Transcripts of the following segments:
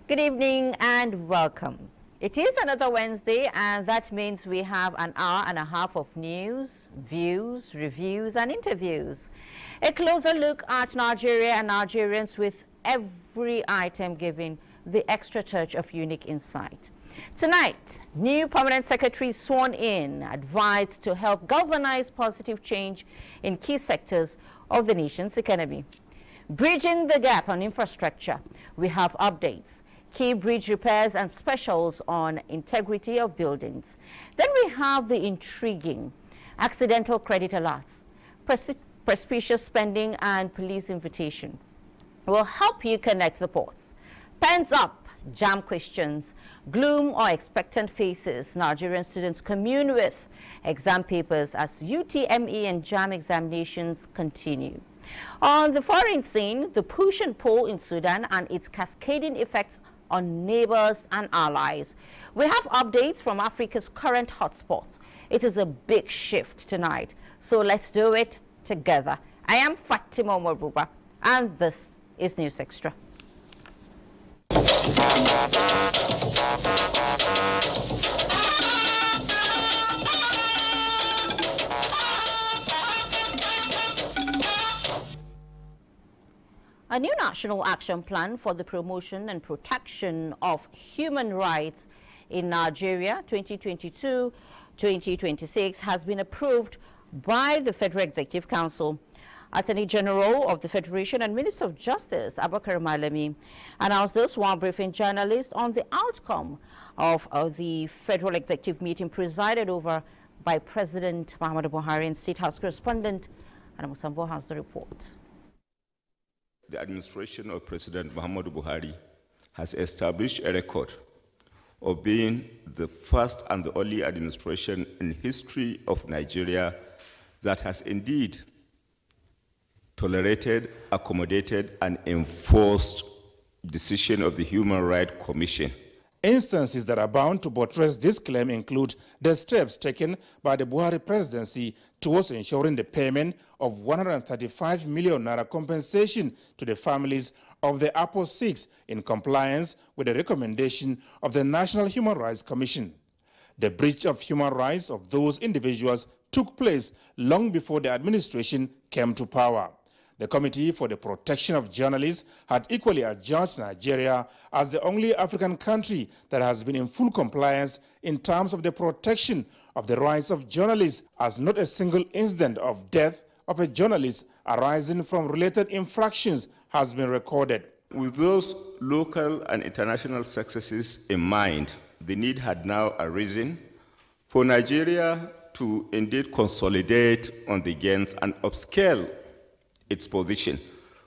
Good evening and welcome. It is another Wednesday, and that means we have an hour and a half of news, views, reviews and interviews. A closer look at Nigeria and Nigerians, with every item giving the extra touch of unique insight. Tonight, new permanent secretaries sworn in, advised to help galvanize positive change in key sectors of the nation's economy. Bridging the gap on infrastructure, we have updates, key bridge repairs and specials on integrity of buildings. Then we have the intriguing accidental credit alerts, suspicious spending and police invitation. We'll help you connect the ports. Pens up, jam questions, gloom or expectant faces Nigerian students commune with exam papers as UTME and JAM examinations continue. On the foreign scene, the push and pull in Sudan and its cascading effects on neighbors and allies. We have updates from Africa's current hotspots. It is a big shift tonight, so let's do it together. I am Fatima Buba, and this is News Extra. A new national action plan for the promotion and protection of human rights in Nigeria 2022-2026 has been approved by the Federal Executive Council. Attorney General of the Federation and Minister of Justice, Abubakar Malami, announced this while briefing journalists on the outcome of the Federal Executive meeting presided over by President Muhammadu Buhari and State House correspondent Adamu Sambo has the report. The administration of President Muhammadu Buhari has established a record of being the first and the only administration in history of Nigeria that has indeed tolerated, accommodated, and enforced decision of the Human Rights Commission. Instances that are bound to buttress this claim include the steps taken by the Buhari presidency towards ensuring the payment of 135 million naira compensation to the families of the APO 6 in compliance with the recommendation of the National Human Rights Commission. The breach of human rights of those individuals took place long before the administration came to power. The Committee for the Protection of Journalists had equally adjudged Nigeria as the only African country that has been in full compliance in terms of the protection of the rights of journalists, as not a single incident of death of a journalist arising from related infractions has been recorded. With those local and international successes in mind, the need had now arisen for Nigeria to indeed consolidate on the gains and upscale its position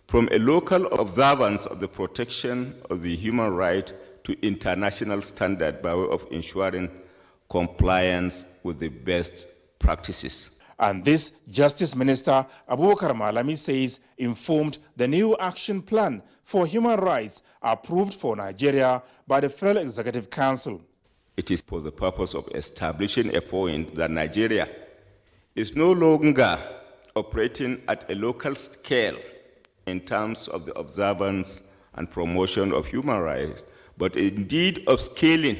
from a local observance of the protection of the human right to international standard by way of ensuring compliance with the best practices. And this Justice Minister Abubakar Malami says informed the new action plan for human rights approved for Nigeria by the Federal Executive Council. It is for the purpose of establishing a point that Nigeria is no longer operating at a local scale in terms of the observance and promotion of human rights, but indeed of scaling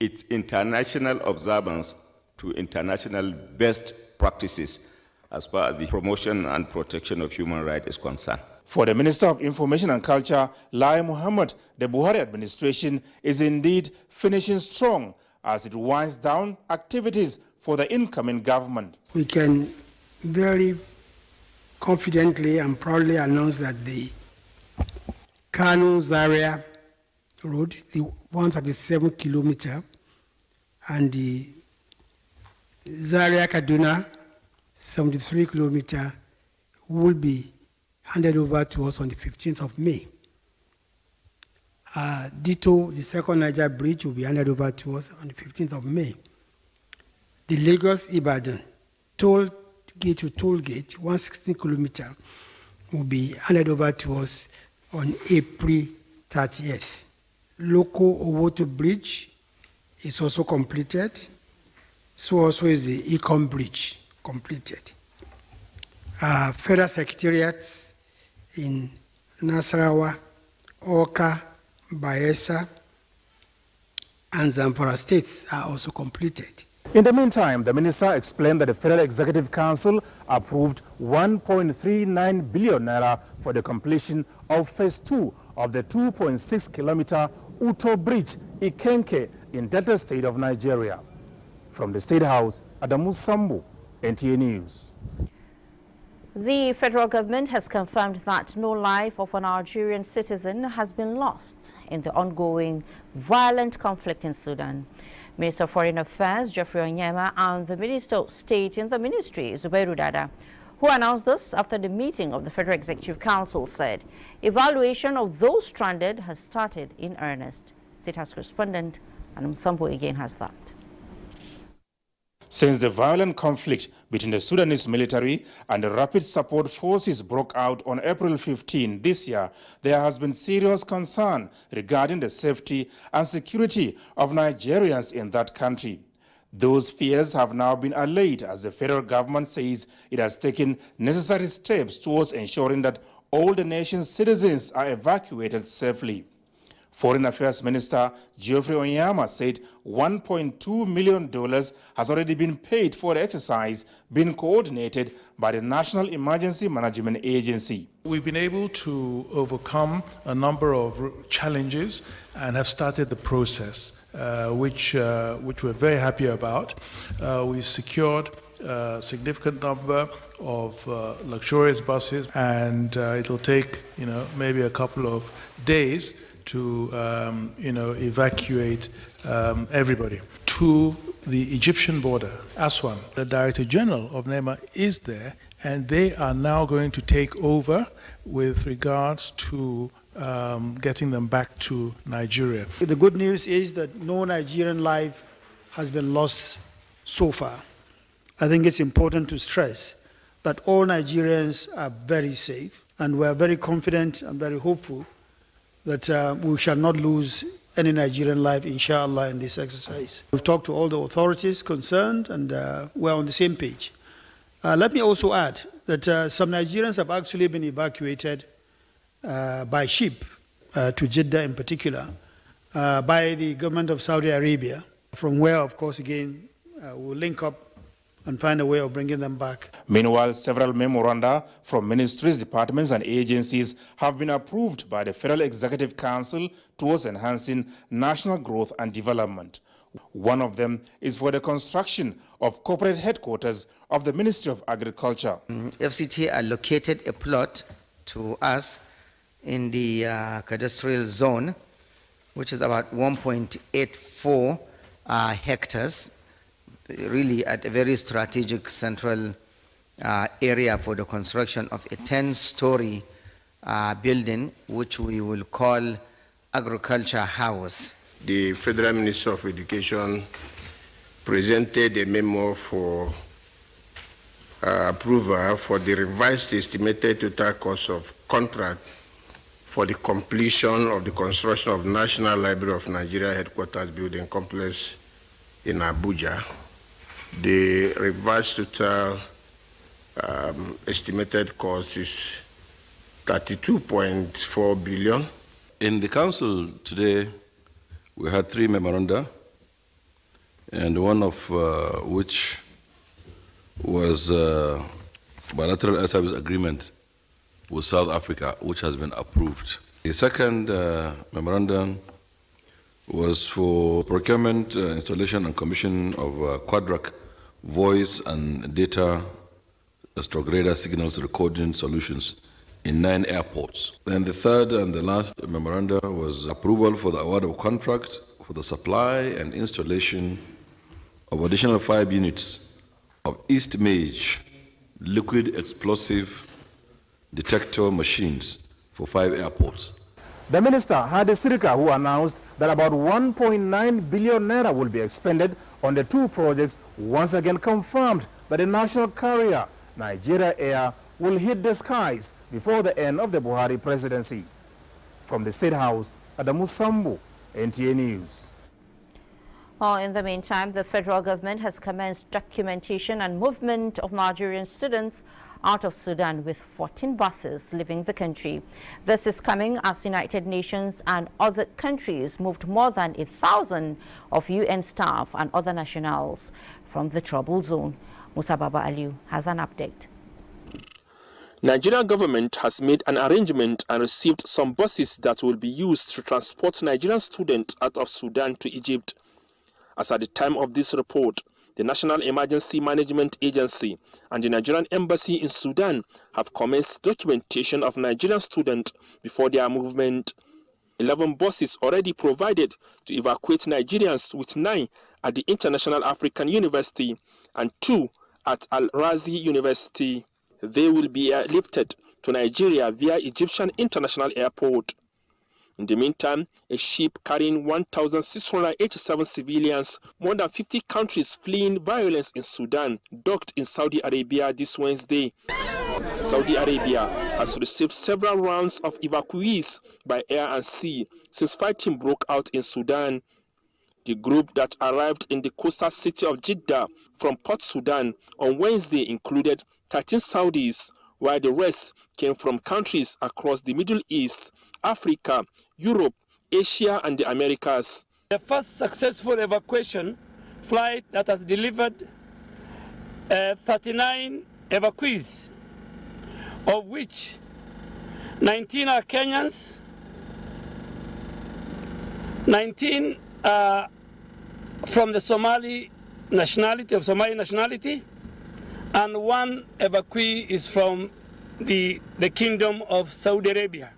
its international observance to international best practices as far as the promotion and protection of human rights is concerned. For the Minister of Information and Culture, Lai Mohammed, the Buhari administration is indeed finishing strong as it winds down activities for the incoming government. We can very confidently and proudly announce that the Kano-Zaria road, the 137-kilometer, and the Zaria-Kaduna 73-kilometer will be handed over to us on the 15th of May. Ditto, the second Niger bridge will be handed over to us on the 15th of May. The Lagos-Ibadan gate to toll gate, 116 kilometer, will be handed over to us on April 30th. Local Owoto Bridge is also completed. So also is the Ecom Bridge completed. Federal secretariats in Nasarawa, Oka, Bayelsa, and Zamfara states are also completed. In the meantime, the minister explained that the Federal Executive Council approved 1.39 billion naira for the completion of phase 2 of the 2.6-kilometer Uto Bridge, Ikenke, in Delta State of Nigeria. From the State House, Adamu Sambu, NTA News. The federal government has confirmed that no life of an Algerian citizen has been lost in the ongoing violent conflict in Sudan. Minister of Foreign Affairs Geoffrey Onyema and the Minister of State in the Ministry, Zubairu Dada, who announced this after the meeting of the Federal Executive Council, said evaluation of those stranded has started in earnest. State House correspondent Anum Sambu again has that. Since the violent conflict between the Sudanese military and the Rapid Support Forces broke out on April 15 this year, there has been serious concern regarding the safety and security of Nigerians in that country. Those fears have now been allayed as the federal government says it has taken necessary steps towards ensuring that all the nation's citizens are evacuated safely. Foreign Affairs Minister Geoffrey Onyema said $1.2 million has already been paid for the exercise being coordinated by the National Emergency Management Agency. We've been able to overcome a number of challenges and have started the process, which we're very happy about. We've secured a significant number of luxurious buses, and it'll take maybe a couple of days to evacuate everybody to the Egyptian border, Aswan. The Director General of NEMA is there, and they are now going to take over with regards to getting them back to Nigeria. The good news is that no Nigerian life has been lost so far. I think it's important to stress that all Nigerians are very safe, and we are very confident and very hopeful that we shall not lose any Nigerian life, inshallah, in this exercise. We've talked to all the authorities concerned, and we're on the same page. Let me also add that some Nigerians have actually been evacuated by ship to Jeddah in particular, by the government of Saudi Arabia, from where, of course, again, we'll link up and find a way of bringing them back. Meanwhile, several memoranda from ministries, departments and agencies have been approved by the Federal Executive Council towards enhancing national growth and development. One of them is for the construction of corporate headquarters of the Ministry of Agriculture. FCT allocated a plot to us in the cadastral zone, which is about 1.84 hectares, really at a very strategic central area for the construction of a 10-story building, which we will call Agriculture House. The Federal Minister of Education presented a memo for approval for the revised estimated total cost of contract for the completion of the construction of National Library of Nigeria Headquarters Building Complex in Abuja. The revised total estimated cost is 32.4 billion. In the council today, we had 3 memoranda, and one of which was bilateral air service agreement with South Africa, which has been approved. The second memorandum was for procurement, installation and commission of Quadrac voice and data radar signals recording solutions in 9 airports. Then the third and the last memoranda was approval for the award of contract for the supply and installation of additional 5 units of East Mage liquid explosive detector machines for 5 airports. The minister, Hadi Sirika, who announced that about 1.9 billion naira will be expended on the 2 projects, once again confirmed that the national carrier, Nigeria Air, will hit the skies before the end of the Buhari presidency. From the State House, Adamu Sambu, NTA News. In the meantime, the federal government has commenced documentation and movement of Nigerian students out of Sudan with 14 buses leaving the country. This is coming as United Nations and other countries moved more than 1,000 of UN staff and other nationals from the trouble zone. Musa Baba Aliu has an update. Nigerian government has made an arrangement and received some buses that will be used to transport Nigerian students out of Sudan to Egypt. As at the time of this report, the National Emergency Management Agency and the Nigerian Embassy in Sudan have commenced documentation of Nigerian students before their movement. 11 buses already provided to evacuate Nigerians, with 9 at the International African University and 2 at Al-Razi University. They will be airlifted to Nigeria via Egyptian International Airport. In the meantime, a ship carrying 1,687 civilians, more than 50 countries fleeing violence in Sudan, docked in Saudi Arabia this Wednesday. Saudi Arabia has received several rounds of evacuees by air and sea since fighting broke out in Sudan. The group that arrived in the coastal city of Jeddah from Port Sudan on Wednesday included 13 Saudis, while the rest came from countries across the Middle East, Africa, Europe, Asia, and the Americas. The first successful evacuation flight that has delivered 39 evacuees, of which 19 are Kenyans, 19 are from the Somali nationality, and 1 evacuee is from the Kingdom of Saudi Arabia.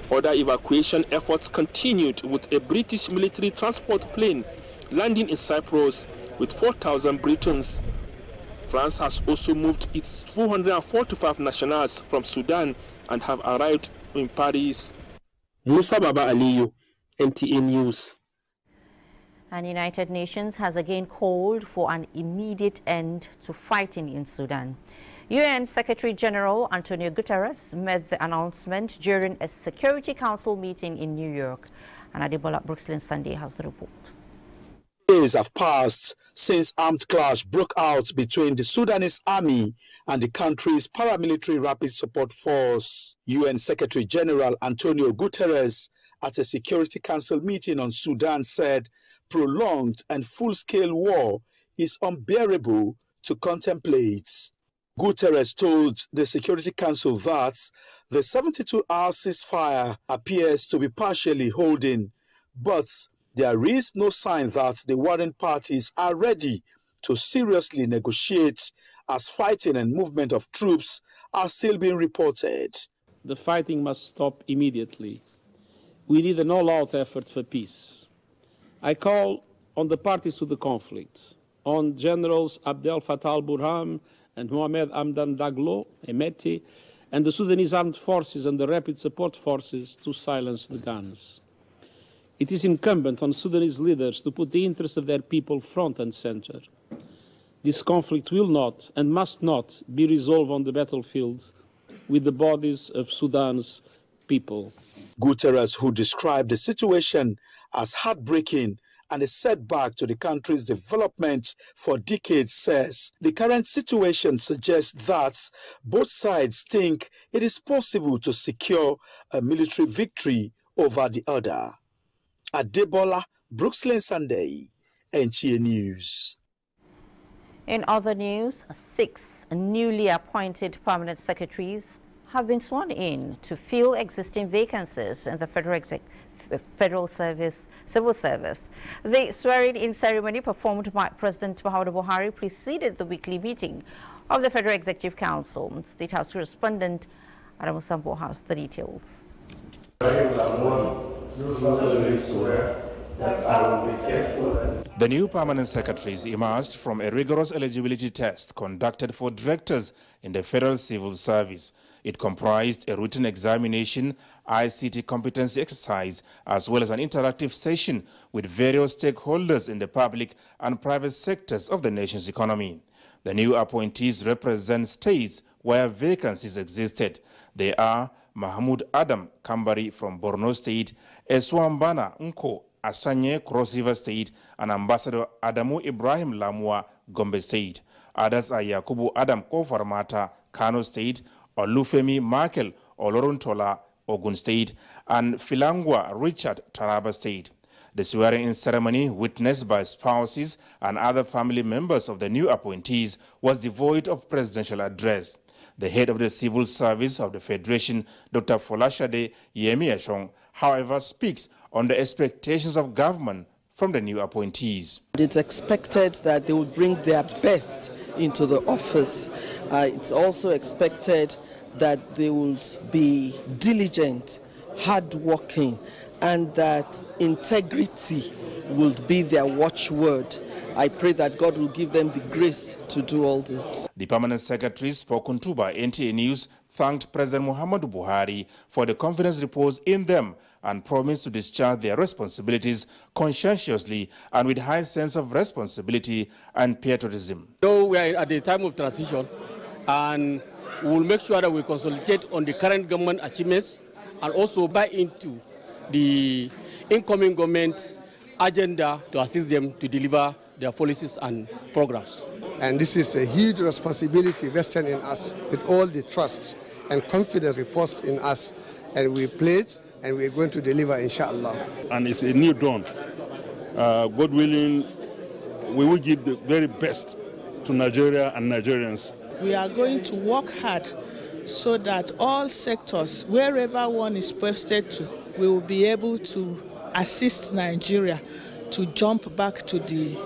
Other evacuation efforts continued with a British military transport plane landing in Cyprus with 4,000 Britons. France has also moved its 245 nationals from Sudan and have arrived in Paris. Musa Baba Aliyu, NTA News. And United Nations has again called for an immediate end to fighting in Sudan. UN Secretary General Antonio Guterres made the announcement during a Security Council meeting in New York. And Adebola Brooksland Sunday has the report. Days have passed since armed clash broke out between the Sudanese army and the country's paramilitary rapid support force. UN Secretary General Antonio Guterres at a Security Council meeting on Sudan said prolonged and full-scale war is unbearable to contemplate. Guterres told the Security Council that the 72-hour ceasefire appears to be partially holding, but there is no sign that the warring parties are ready to seriously negotiate, as fighting and movement of troops are still being reported. The fighting must stop immediately. We need an all-out effort for peace. I call on the parties to the conflict, on Generals Abdel Fattah al-Burhan and Mohamed Hamdan Daglo, Emeti, and the Sudanese armed forces and the rapid support forces to silence the guns. It is incumbent on Sudanese leaders to put the interests of their people front and center. This conflict will not and must not be resolved on the battlefield with the bodies of Sudan's people. Guterres, who described the situation as heartbreaking and a setback to the country's development for decades, says the current situation suggests that both sides think it is possible to secure a military victory over the other. Adebola Brooksland Sunday, NTA News. In other news, 6 newly appointed permanent secretaries have been sworn in to fill existing vacancies in the Federal Civil Service. The swearing-in ceremony performed by President Muhammadu Buhari preceded the weekly meeting of the Federal Executive Council. State House correspondent Adamu Sambo has the details. The new permanent secretaries emerged from a rigorous eligibility test conducted for directors in the Federal Civil Service. It comprised a written examination, ICT competency exercise, as well as an interactive session with various stakeholders in the public and private sectors of the nation's economy. The new appointees represent states where vacancies existed. They are Mahmoud Adam Kambari from Borno State, Eswambana Nko Asanye Cross River State, and Ambassador Adamu Ibrahim Lamwa, Gombe State. Others are Yakubu Adam Kofarmata, Kano State, Olufemi Michael Oloruntola, Ogun State, and Filangwa Richard, Taraba State. The swearing-in ceremony, witnessed by spouses and other family members of the new appointees, was devoid of presidential address. The head of the civil service of the Federation, Dr. Folashade Yemi Ashong, however, speaks on the expectations of government from the new appointees. It's expected that they will bring their best into the office. It's also expected that they will be diligent, hardworking, and that integrity will be their watchword. I pray that God will give them the grace to do all this. The permanent secretary, spoken to by NTA News, thanked President Muhammadu Buhari for the confidence reposed in them and promised to discharge their responsibilities conscientiously and with high sense of responsibility and patriotism. So we are at the time of transition, and we will make sure that we consolidate on the current government achievements and also buy into the incoming government agenda to assist them to deliver their policies and programs. And this is a huge responsibility vested in us with all the trust and confidence reposed in us. And we pledge and we're going to deliver, inshallah. And it's a new dawn. God willing, we will give the very best to Nigeria and Nigerians. We are going to work hard so that all sectors, wherever one is posted to, we will be able to assist Nigeria to jump back to the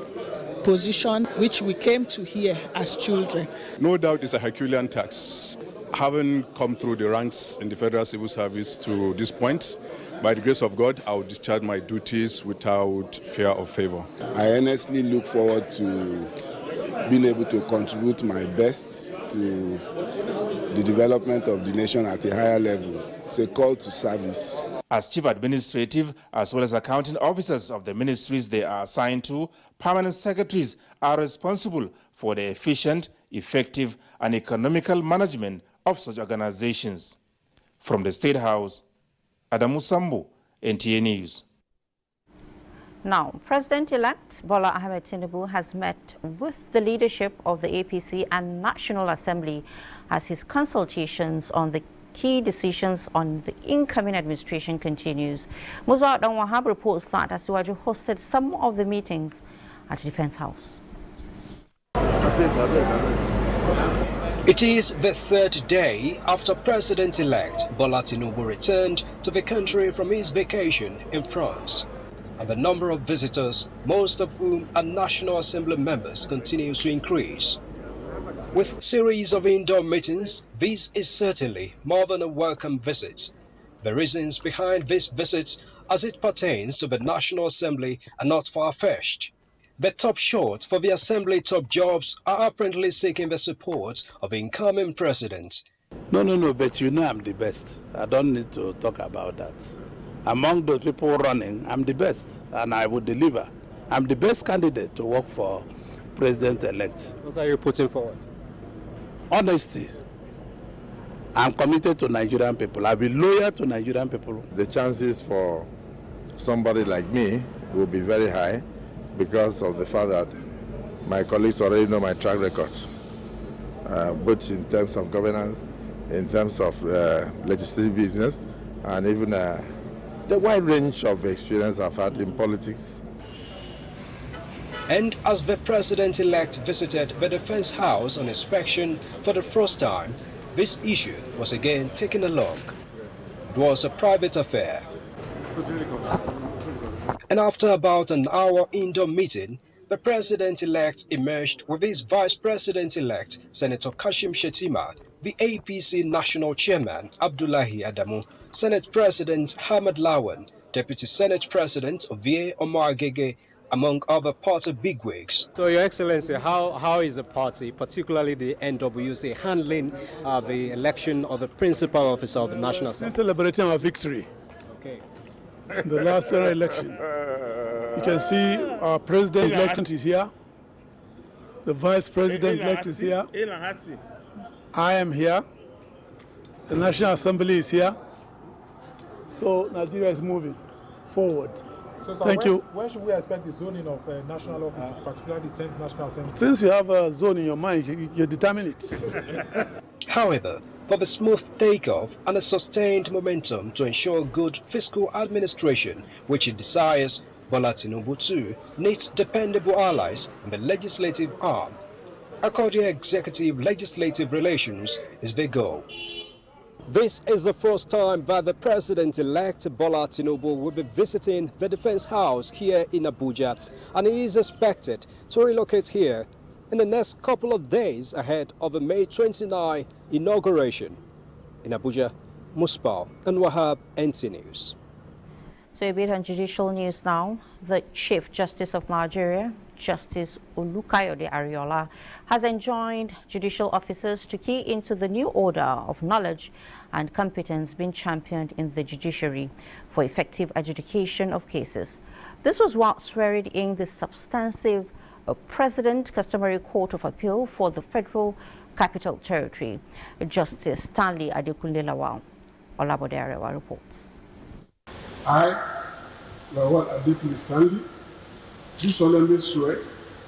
position which we came to here as children. No doubt it's a Herculean task. Having come through the ranks in the Federal Civil Service to this point, by the grace of God, I will discharge my duties without fear or favor. I honestly look forward to being able to contribute my best to the development of the nation at a higher level. It's a call to service. As chief administrative as well as accounting officers of the ministries they are assigned to, permanent secretaries are responsible for the efficient, effective and economical management of such organizations. From the State House, Adamu Sambu, NTA News. Now, President-elect Bola Ahmed Tinubu has met with the leadership of the APC and National Assembly as his consultations on the key decisions on the incoming administration continues. Muzwa Wahab reports that Asiwaju hosted some of the meetings at the Defense House. It is the third day after President-elect Bola Tinubu returned to the country from his vacation in France. And the number of visitors, most of whom are National Assembly members, continues to increase. With series of indoor meetings, this is certainly more than a welcome visit. The reasons behind this visit as it pertains to the National Assembly are not far-fetched. The top shot for the Assembly top jobs are apparently seeking the support of incoming president. No, but you know I'm the best. I don't need to talk about that. Among those people running, I'm the best, and I will deliver. I'm the best candidate to work for President-elect. What are you putting forward? Honesty. I'm committed to Nigerian people. I'll be loyal to Nigerian people. The chances for somebody like me will be very high because of the fact that my colleagues already know my track record, both in terms of governance, in terms of legislative business, and even the wide range of experience I've had in politics. And as the president-elect visited the Defense House on inspection for the first time, this issue was again taken along. It was a private affair. And after about an hour indoor meeting, the president-elect emerged with his vice president-elect, Senator Kashim Shettima, the APC National Chairman, Abdullahi Adamu, Senate President Ahmed Lawan, Deputy Senate President Ovie Omar Gege, among other party bigwigs. So, Your Excellency, how is the party, particularly the NWC, handling the election of the principal officer of the National Assembly? Celebrating our victory. Okay. In the last general election. You can see our president-elect is here. The vice president-elect is here. I am here. The National Assembly is here. So Nigeria is moving forward. So, sir, Thank you. When should we expect the zoning of national offices, particularly the 10th National Assembly? Since you have a zone in your mind, you determine it. However, for the smooth takeoff and a sustained momentum to ensure good fiscal administration, which it desires, Bola Tinubu too needs dependable allies in the legislative arm. According to executive-legislative relations is the goal. This is the first time that the President-elect Bola Tinubu will be visiting the Defense House here in Abuja, and he is expected to relocate here in the next couple of days ahead of the May 29 inauguration. In Abuja, Musbal and Wahab, NTA News. So a bit on judicial news now. The Chief Justice of Nigeria, Justice Olukayode Ariola, has enjoined judicial officers to key into the new order of knowledge and competence being championed in the judiciary for effective adjudication of cases. This was while swearing in the substantive President Customary Court of Appeal for the Federal Capital Territory. Justice Stanley Adekunle Lawal Olabode Arewa reports. I, Lawal Adekunle Stanley, do solemnly swear.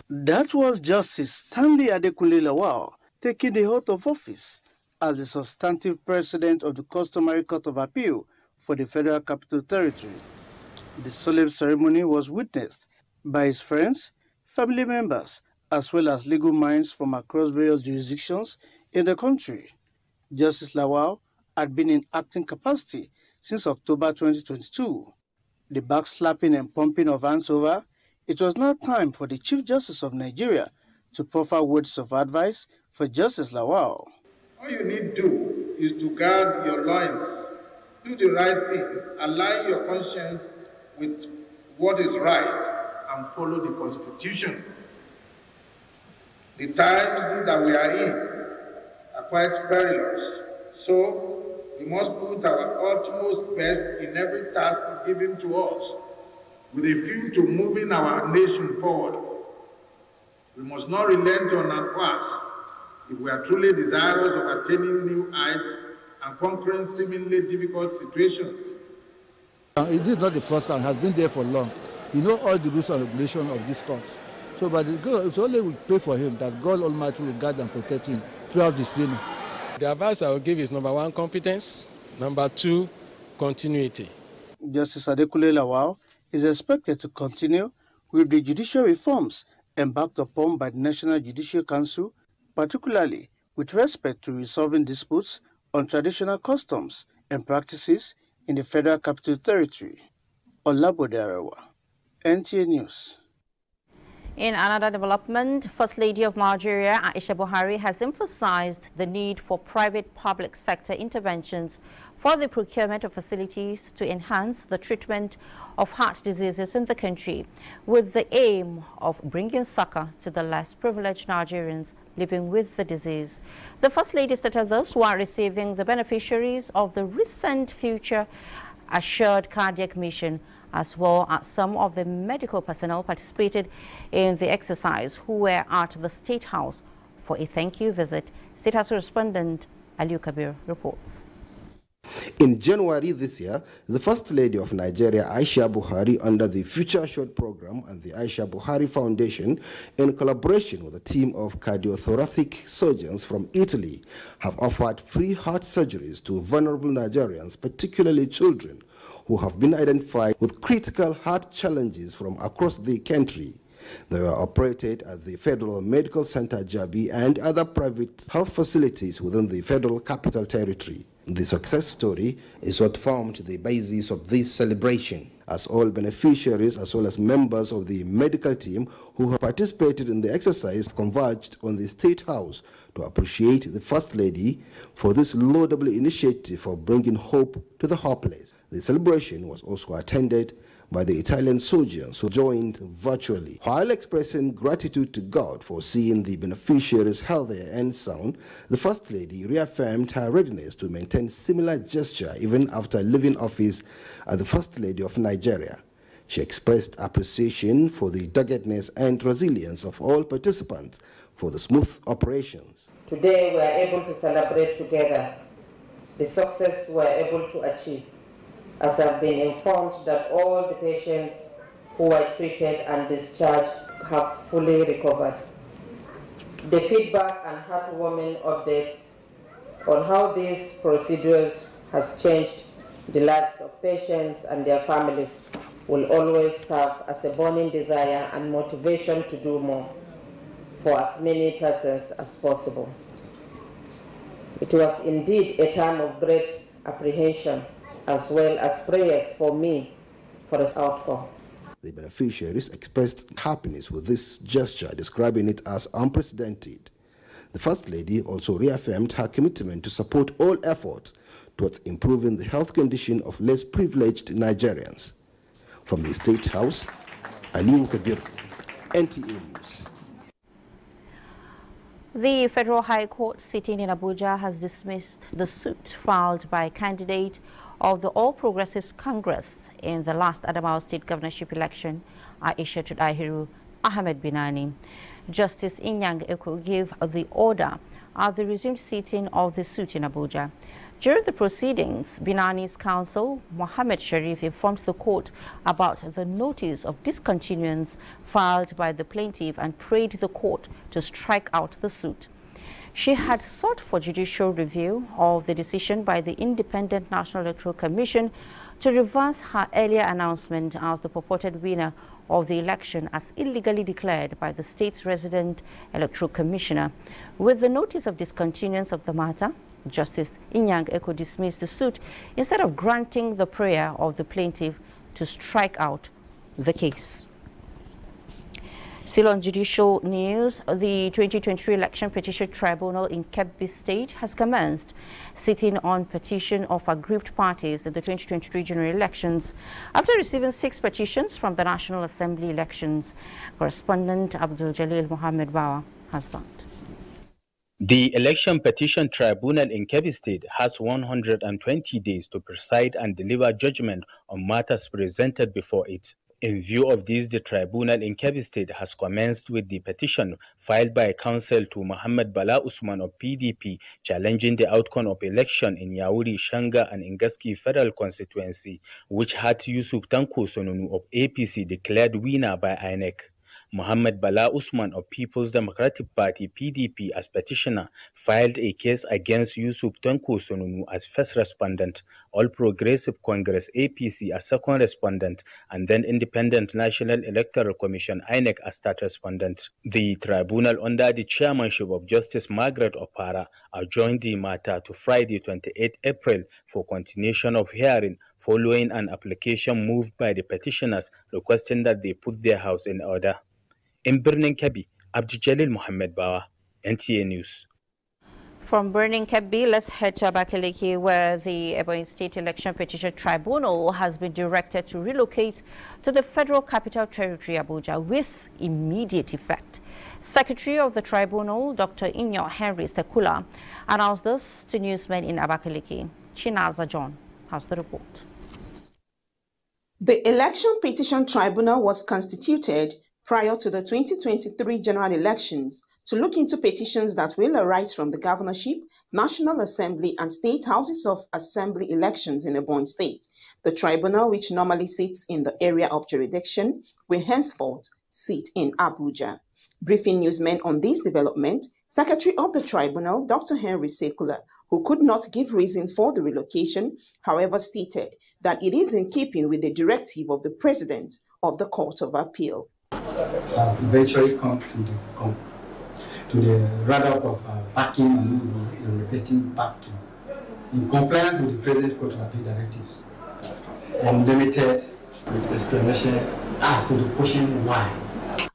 That was Justice Stanley Adekunle Lawal taking the oath of office as the substantive President of the Customary Court of Appeal for the Federal Capital Territory. The solemn ceremony was witnessed by his friends, family members, as well as legal minds from across various jurisdictions in the country. Justice Lawal had been in acting capacity since October 2022. The backslapping and pumping of hands over, it was now time for the Chief Justice of Nigeria to proffer words of advice for Justice Lawal. All you need to do is to guard your loins, do the right thing, align your conscience with what is right, and follow the Constitution. The times that we are in are quite perilous, so we must put our utmost best in every task given to us, with a view to moving our nation forward. We must not relent on our past if we are truly desirous of attaining new heights and conquering seemingly difficult situations. It is not the first time, has been there for long. You know all the rules and regulations of this court. So, but it's only we pray for him that God Almighty will guide and protect him throughout this training. The advice I will give is number one, competence. Number two, continuity. Justice Adekunle Lawal is expected to continue with the judicial reforms embarked upon by the National Judicial Council, particularly with respect to resolving disputes on traditional customs and practices in the Federal Capital Territory. Olabode Arewa, NTA News. In another development, First Lady of Nigeria, Aisha Buhari, has emphasized the need for private-public sector interventions for the procurement of facilities to enhance the treatment of heart diseases in the country, with the aim of bringing succor to the less privileged Nigerians living with the disease. The First Lady stated this while receiving the beneficiaries of the recent Future Assured Cardiac Mission, as well as some of the medical personnel participated in the exercise who were at the State House for a thank you visit. State House correspondent Aliu Kabir reports. In January this year, the First Lady of Nigeria, Aisha Buhari, under the Future Assured program and the Aisha Buhari Foundation, in collaboration with a team of cardiothoracic surgeons from Italy, have offered free heart surgeries to vulnerable Nigerians, particularly children, who have been identified with critical heart challenges from across the country. They were operated at the Federal Medical Center Jabi and other private health facilities within the Federal Capital Territory. The success story is what formed the basis of this celebration, as all beneficiaries as well as members of the medical team who have participated in the exercise converged on the State House to appreciate the First Lady for this laudable initiative for bringing hope to the hopeless. The celebration was also attended by the Italian surgeons who joined virtually. While expressing gratitude to God for seeing the beneficiaries healthier and sound, the First Lady reaffirmed her readiness to maintain similar gesture even after leaving office as the First Lady of Nigeria. She expressed appreciation for the doggedness and resilience of all participants for the smooth operations. Today we are able to celebrate together the success we are able to achieve, as I've been informed that all the patients who were treated and discharged have fully recovered. The feedback and heartwarming updates on how these procedures has changed the lives of patients and their families will always serve as a burning desire and motivation to do more for as many persons as possible. It was indeed a time of great apprehension as well as prayers for me for this outcome. The beneficiaries expressed happiness with this gesture, describing it as unprecedented. The First Lady also reaffirmed her commitment to support all efforts towards improving the health condition of less privileged Nigerians. From the State House, Aliu Kabir, NTA News. The Federal High Court sitting in Abuja has dismissed the suit filed by a candidate of the All Progressives Congress in the last Adamawa State governorship election, Aisha Tudahiru Ahmed Binani. Justice Inyang Eko gave the order at the resumed sitting of the suit in Abuja. During the proceedings, Binani's counsel, Mohammed Sharif, informed the court about the notice of discontinuance filed by the plaintiff and prayed the court to strike out the suit. She had sought for judicial review of the decision by the Independent National Electoral Commission to reverse her earlier announcement as the purported winner of the election as illegally declared by the state's resident electoral commissioner. With the notice of discontinuance of the matter, Justice Inyang Eko dismissed the suit instead of granting the prayer of the plaintiff to strike out the case. Still on judicial news, the 2023 Election Petition Tribunal in Kebbi State has commenced sitting on petition of aggrieved parties in the 2023 general elections after receiving 6 petitions from the National Assembly elections. Correspondent Abdul Jalil Mohammed Bawa has that. The Election Petition Tribunal in Kebbi State has 120 days to preside and deliver judgment on matters presented before it. In view of this, the tribunal in Kebbi State has commenced with the petition filed by counsel to Muhammad Bala Usman of PDP challenging the outcome of election in Yauri, Shanga and Ingaski federal constituency, which had Yusuf Tanko Sononu of APC declared winner by INEC. Muhammad Bala Usman of People's Democratic Party PDP as petitioner filed a case against Yusuf Tanko Sonunu as first respondent, All Progressive Congress APC as second respondent, and then Independent National Electoral Commission INEC as third respondent. The tribunal under the chairmanship of Justice Margaret Opara adjourned the matter to Friday 28 April for continuation of hearing following an application moved by the petitioners requesting that they put their house in order. In Birnin Kebbi, Abdul Jalil Mohammed Bawa, NTA News. From Birnin Kebbi, let's head to Abakaliki, where the Ebonyi State Election Petition Tribunal has been directed to relocate to the Federal Capital Territory, Abuja, with immediate effect. Secretary of the Tribunal, Dr. Inyo Henry Stekula, announced this to newsmen in Abakaliki. Chinaza John has the report. The Election Petition Tribunal was constituted prior to the 2023 general elections to look into petitions that will arise from the governorship, National Assembly and State Houses of Assembly elections in Ebonyi State. The tribunal, which normally sits in the area of jurisdiction, will henceforth sit in Abuja. Briefing newsmen on this development, Secretary of the Tribunal, Dr. Henry Sekula, who could not give reason for the relocation, however stated that it is in keeping with the directive of the President of the Court of Appeal. Eventually come to the radar of backing and relocating back to, in compliance with the present Court of Appeal directives, and limited with explanation as to the question why.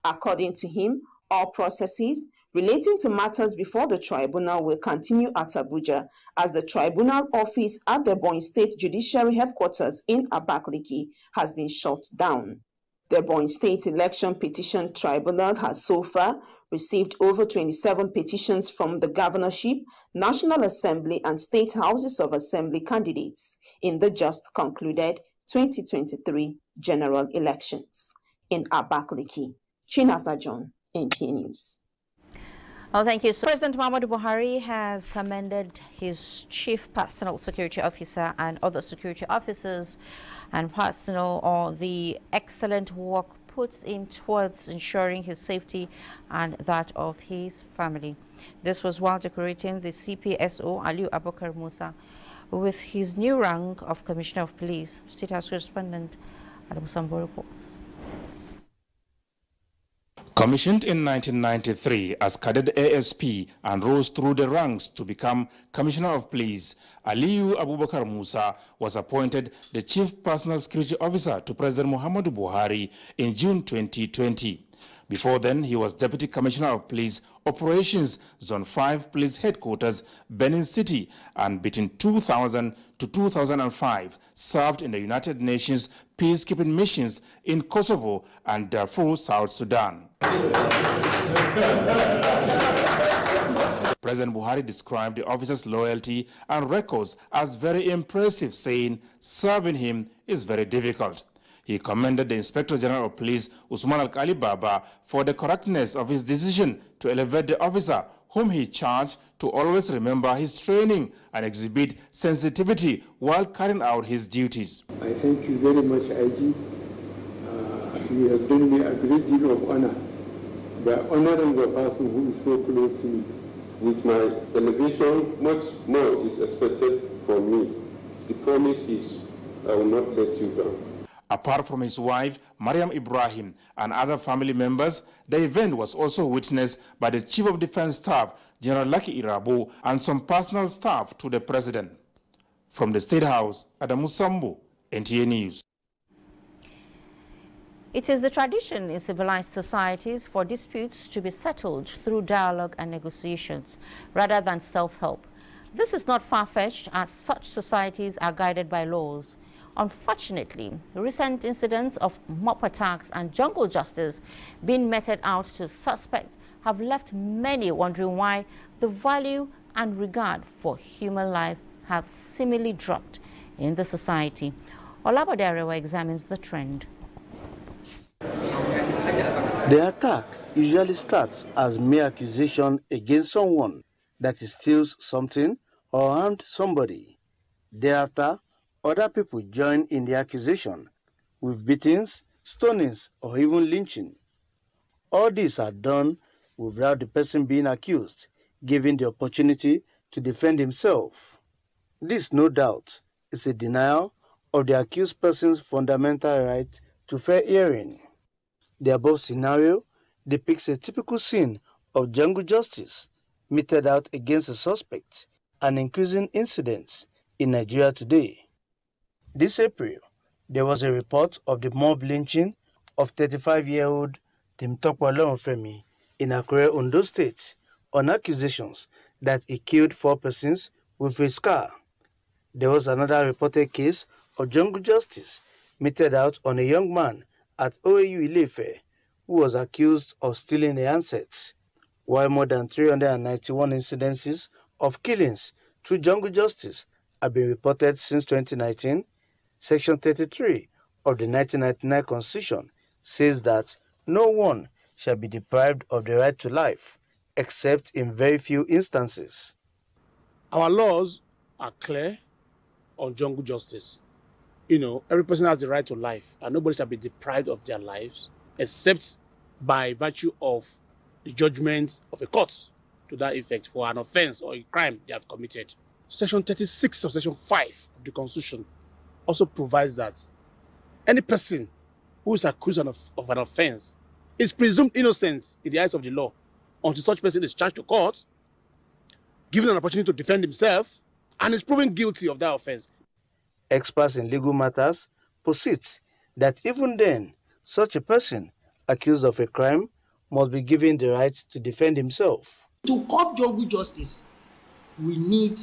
According to him, all processes relating to matters before the tribunal will continue at Abuja, as the tribunal office at the Ebonyi State Judiciary Headquarters in Abakaliki has been shut down. The Ebonyi State Election Petition Tribunal has so far received over 27 petitions from the governorship, National Assembly and State Houses of Assembly candidates in the just concluded 2023 general elections. In Abakaliki, Chinaza John, NTA News. Well, thank you. So President Muhammadu Buhari has commended his chief personal security officer and other security officers and personnel on the excellent work put in towards ensuring his safety and that of his family. This was while decorating the CPSO Aliu Abubakar Musa with his new rank of Commissioner of Police. State House correspondent Adam Sambo reports. Commissioned in 1993 as Cadet ASP and rose through the ranks to become Commissioner of Police, Aliu Abubakar Musa was appointed the Chief Personal Security Officer to President Muhammadu Buhari in June 2020. Before then, he was Deputy Commissioner of Police Operations, Zone 5 Police Headquarters, Benin City, and between 2000 to 2005, served in the United Nations peacekeeping missions in Kosovo and Darfur, South Sudan. President Buhari described the officer's loyalty and records as very impressive, saying serving him is very difficult. He commended the Inspector General of Police, Usman Al-Kali Baba, for the correctness of his decision to elevate the officer, whom he charged to always remember his training and exhibit sensitivity while carrying out his duties. I thank you very much, IG. You have done me a great deal of honor by honoring the person who is so close to me. With my elevation, much more is expected from me. The promise is I will not let you down. Apart from his wife, Mariam Ibrahim, and other family members, the event was also witnessed by the Chief of Defense Staff, General Lucky Irabo, and some personal staff to the President. From the State House, Adamu Sambu, NTA News. It is the tradition in civilized societies for disputes to be settled through dialogue and negotiations rather than self-help. This is not far-fetched, as such societies are guided by laws. Unfortunately, recent incidents of mob attacks and jungle justice being meted out to suspects have left many wondering why the value and regard for human life have seemingly dropped in the society. Olabode Arewa examines the trend. The attack usually starts as mere accusation against someone that he steals something or harmed somebody. Thereafter, other people join in the accusation with beatings, stonings, or even lynching. All these are done without the person being accused given the opportunity to defend himself. This, no doubt, is a denial of the accused person's fundamental right to fair hearing. The above scenario depicts a typical scene of jungle justice meted out against a suspect, an increasing incident in Nigeria today. This April, there was a report of the mob lynching of 35-year-old Timtokwa Olorunfemi in Akure, Ondo State, on accusations that he killed 4 persons with his car. There was another reported case of jungle justice meted out on a young man at OAU Ile-Ife who was accused of stealing the handsets, while more than 391 incidences of killings through jungle justice have been reported since 2019. Section 33 of the 1999 Constitution says that no one shall be deprived of the right to life, except in very few instances. Our laws are clear on jungle justice. You know, every person has the right to life, and nobody shall be deprived of their lives, except by virtue of the judgment of a court to that effect for an offense or a crime they have committed. Section 36 of Section 5 of the Constitution also provides that any person who is accused of an offense is presumed innocent in the eyes of the law until such person is charged to court, given an opportunity to defend himself, and is proven guilty of that offense. Experts in legal matters posit that even then, such a person accused of a crime must be given the right to defend himself. To curb jungle justice, we need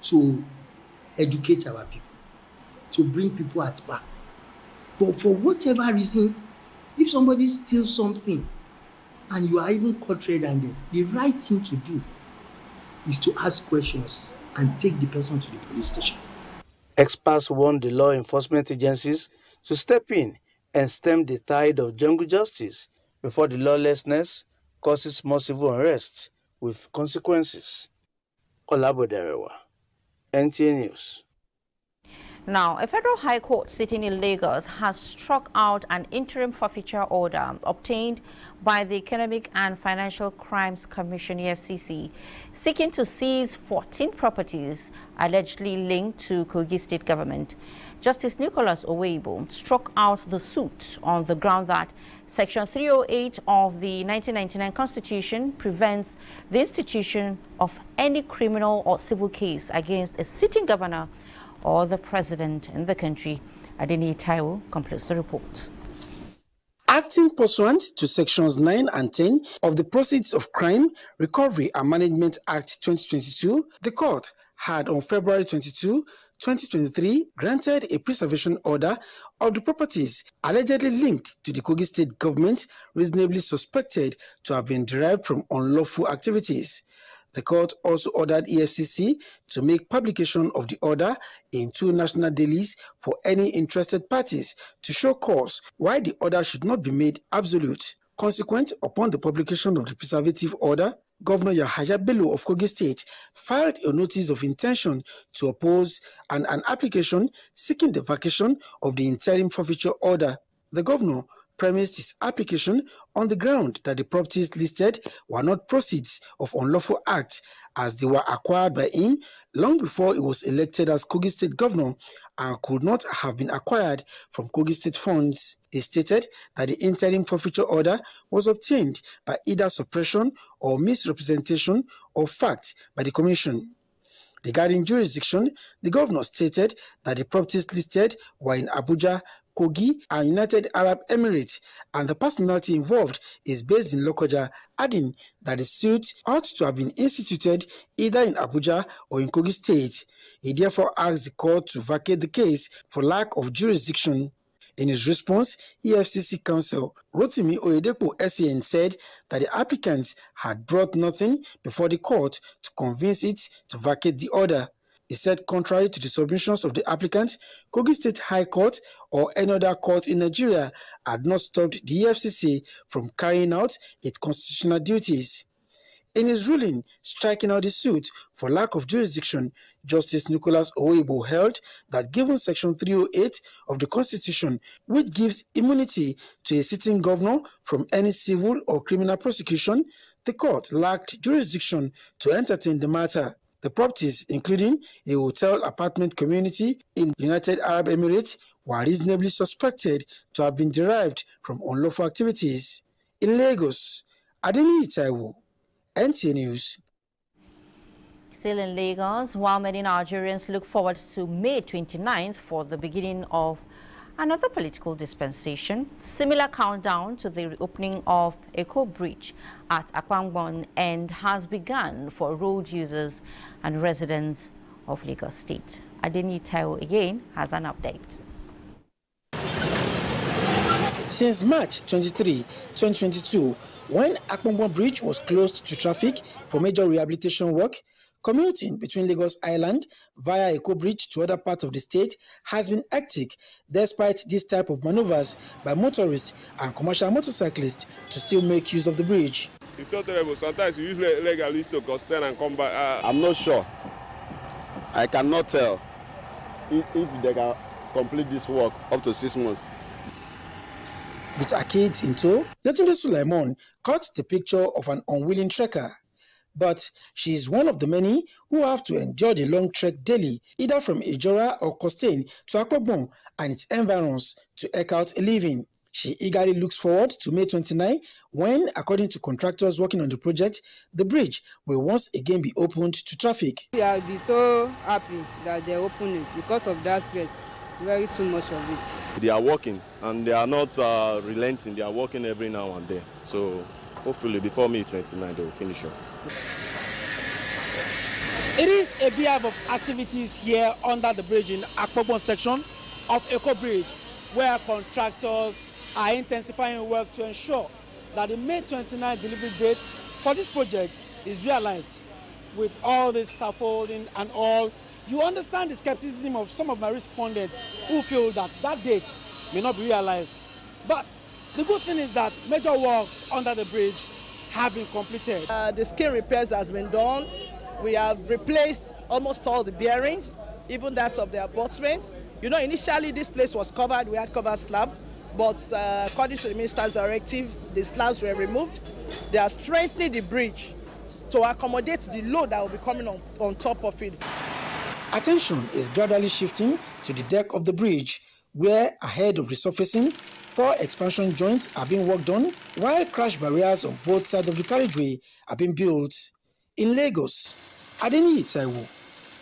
to educate our people, to bring people at back. But for whatever reason, if somebody steals something and you are even caught red-handed, the right thing to do is to ask questions and take the person to the police station. Experts warn the law enforcement agencies to step in and stem the tide of jungle justice before the lawlessness causes more civil unrest with consequences. Olaboderewa, NTA News. Now, a federal high court sitting in Lagos has struck out an interim forfeiture order obtained by the Economic and Financial Crimes Commission, EFCC, seeking to seize 14 properties allegedly linked to Kogi State government. Justice Nicholas Oweibo struck out the suit on the ground that Section 308 of the 1999 Constitution prevents the institution of any criminal or civil case against a sitting governor or the president in the country. Adeni Taiwo completes the report. Acting pursuant to Sections 9 and 10 of the Proceeds of Crime, Recovery and Management Act 2022, the court had on February 22, 2023, granted a preservation order of the properties allegedly linked to the Kogi State government, reasonably suspected to have been derived from unlawful activities. The court also ordered EFCC to make publication of the order in 2 national dailies for any interested parties to show cause why the order should not be made absolute. Consequent upon the publication of the preservative order, Governor Yahaya Bello of Kogi State filed a notice of intention to oppose an application seeking the vacation of the interim forfeiture order. The governor premised his application on the ground that the properties listed were not proceeds of unlawful acts, as they were acquired by him long before he was elected as Kogi State governor and could not have been acquired from Kogi State funds. He stated that the interim forfeiture order was obtained by either suppression or misrepresentation of facts by the commission. Regarding jurisdiction, the governor stated that the properties listed were in Abuja, Kogi, and United Arab Emirates, and the personality involved is based in Lokoja, adding that the suit ought to have been instituted either in Abuja or in Kogi State. He therefore asked the court to vacate the case for lack of jurisdiction. In his response, EFCC counsel Rotimi Oyedepo SAN said that the applicants had brought nothing before the court to convince it to vacate the order. He said contrary to the submissions of the applicant, Kogi State High Court or any other court in Nigeria had not stopped the EFCC from carrying out its constitutional duties. In his ruling striking out the suit for lack of jurisdiction, Justice Nicholas Oweibo held that given Section 308 of the Constitution, which gives immunity to a sitting governor from any civil or criminal prosecution, the court lacked jurisdiction to entertain the matter. The properties, including a hotel apartment community in United Arab Emirates, were reasonably suspected to have been derived from unlawful activities. In Lagos, Adeni Taiwo, NTA News. Still in Lagos, while many Nigerians look forward to May 29th for the beginning of another political dispensation, similar countdown to the reopening of Eko Bridge at Akwangbon End has begun for road users and residents of Lagos State. Adeni Taiwo again has an update. Since March 23, 2022, when Akwangbon Bridge was closed to traffic for major rehabilitation work, commuting between Lagos Island via Eko Bridge to other parts of the state has been hectic despite this type of maneuvers by motorists and commercial motorcyclists to still make use of the bridge. It's so terrible. Sometimes you use legalists to consent and come back. I'm not sure. I cannot tell if they can complete this work up to 6 months. With arcades in tow, Yetunde Sulaiman caught the picture of an unwilling trekker. But she is one of the many who have to endure the long trek daily, either from Ijora or Costain to Akwangbon and its environs to eke out a living. She eagerly looks forward to May 29 when, according to contractors working on the project, the bridge will once again be opened to traffic. I'll be so happy that they open it because of that stress. Very too much of it. They are working and they are not relenting. They are working every now and then. So hopefully before May 29 they will finish up. It is a beehive of activities here under the bridge in Akwangbon section of Eko Bridge, where contractors are intensifying work to ensure that the May 29 delivery date for this project is realized. With all this scaffolding and all, you understand the skepticism of some of my respondents who feel that that date may not be realized. But the good thing is that major works under the bridge have been completed. The skin repairs has been done. We have replaced almost all the bearings, even that of the abutment. You know, initially this place was covered, we had covered slab, but according to the minister's directive, the slabs were removed. They are strengthening the bridge to accommodate the load that will be coming on top of it. Attention is gradually shifting to the deck of the bridge, where ahead of resurfacing, 4 expansion joints are being worked on, while crash barriers on both sides of the carriageway are being built. In Lagos, Adeni Itaiwo,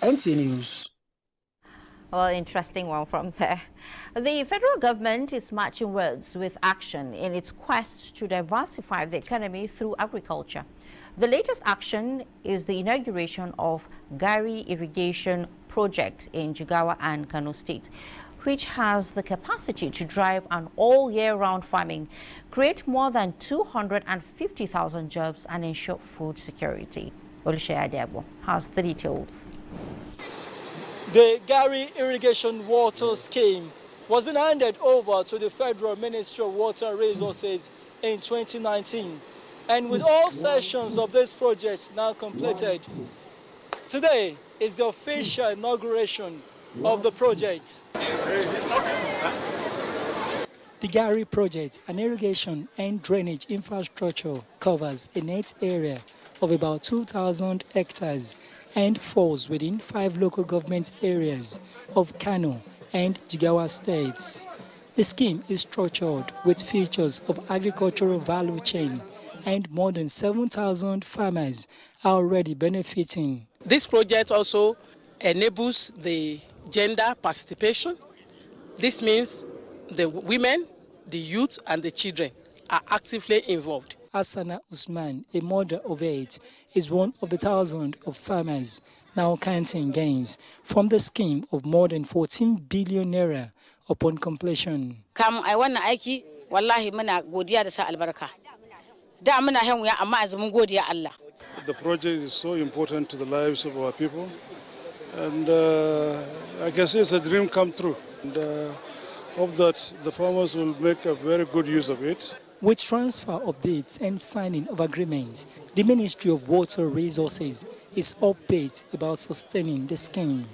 NTA News. Well, interesting one from there. The federal government is matching words with action in its quest to diversify the economy through agriculture. The latest action is the inauguration of Gari Irrigation Project in Jigawa and Kano State, which has the capacity to drive an all-year-round farming, create more than 250,000 jobs, and ensure food security. Oluseyi Adebo has the details. The Gari Irrigation Water Scheme was being handed over to the Federal Ministry of Water Resources in 2019. And with all sessions of this project now completed, today is the official inauguration of the project. The Gari project, an irrigation and drainage infrastructure, covers a net area of about 2,000 hectares and falls within 5 local government areas of Kano and Jigawa states. The scheme is structured with features of agricultural value chain, and more than 7,000 farmers are already benefiting. This project also enables the gender participation. This means the women, the youth, and the children are actively involved. Asana Usman, a mother of 8, is one of the thousands of farmers now counting gains from the scheme of more than 14 billion naira upon completion. Kam ai wannan aiki wallahi muna godiya da sa albarka. Da muna hen wuya amma yanzu mun godiya Allah. The project is so important to the lives of our people, and I can say it's a dream come true. And hope that the farmers will make a very good use of it. With transfer of dates and signing of agreements, the Ministry of Water Resources is upbeat about sustaining the scheme.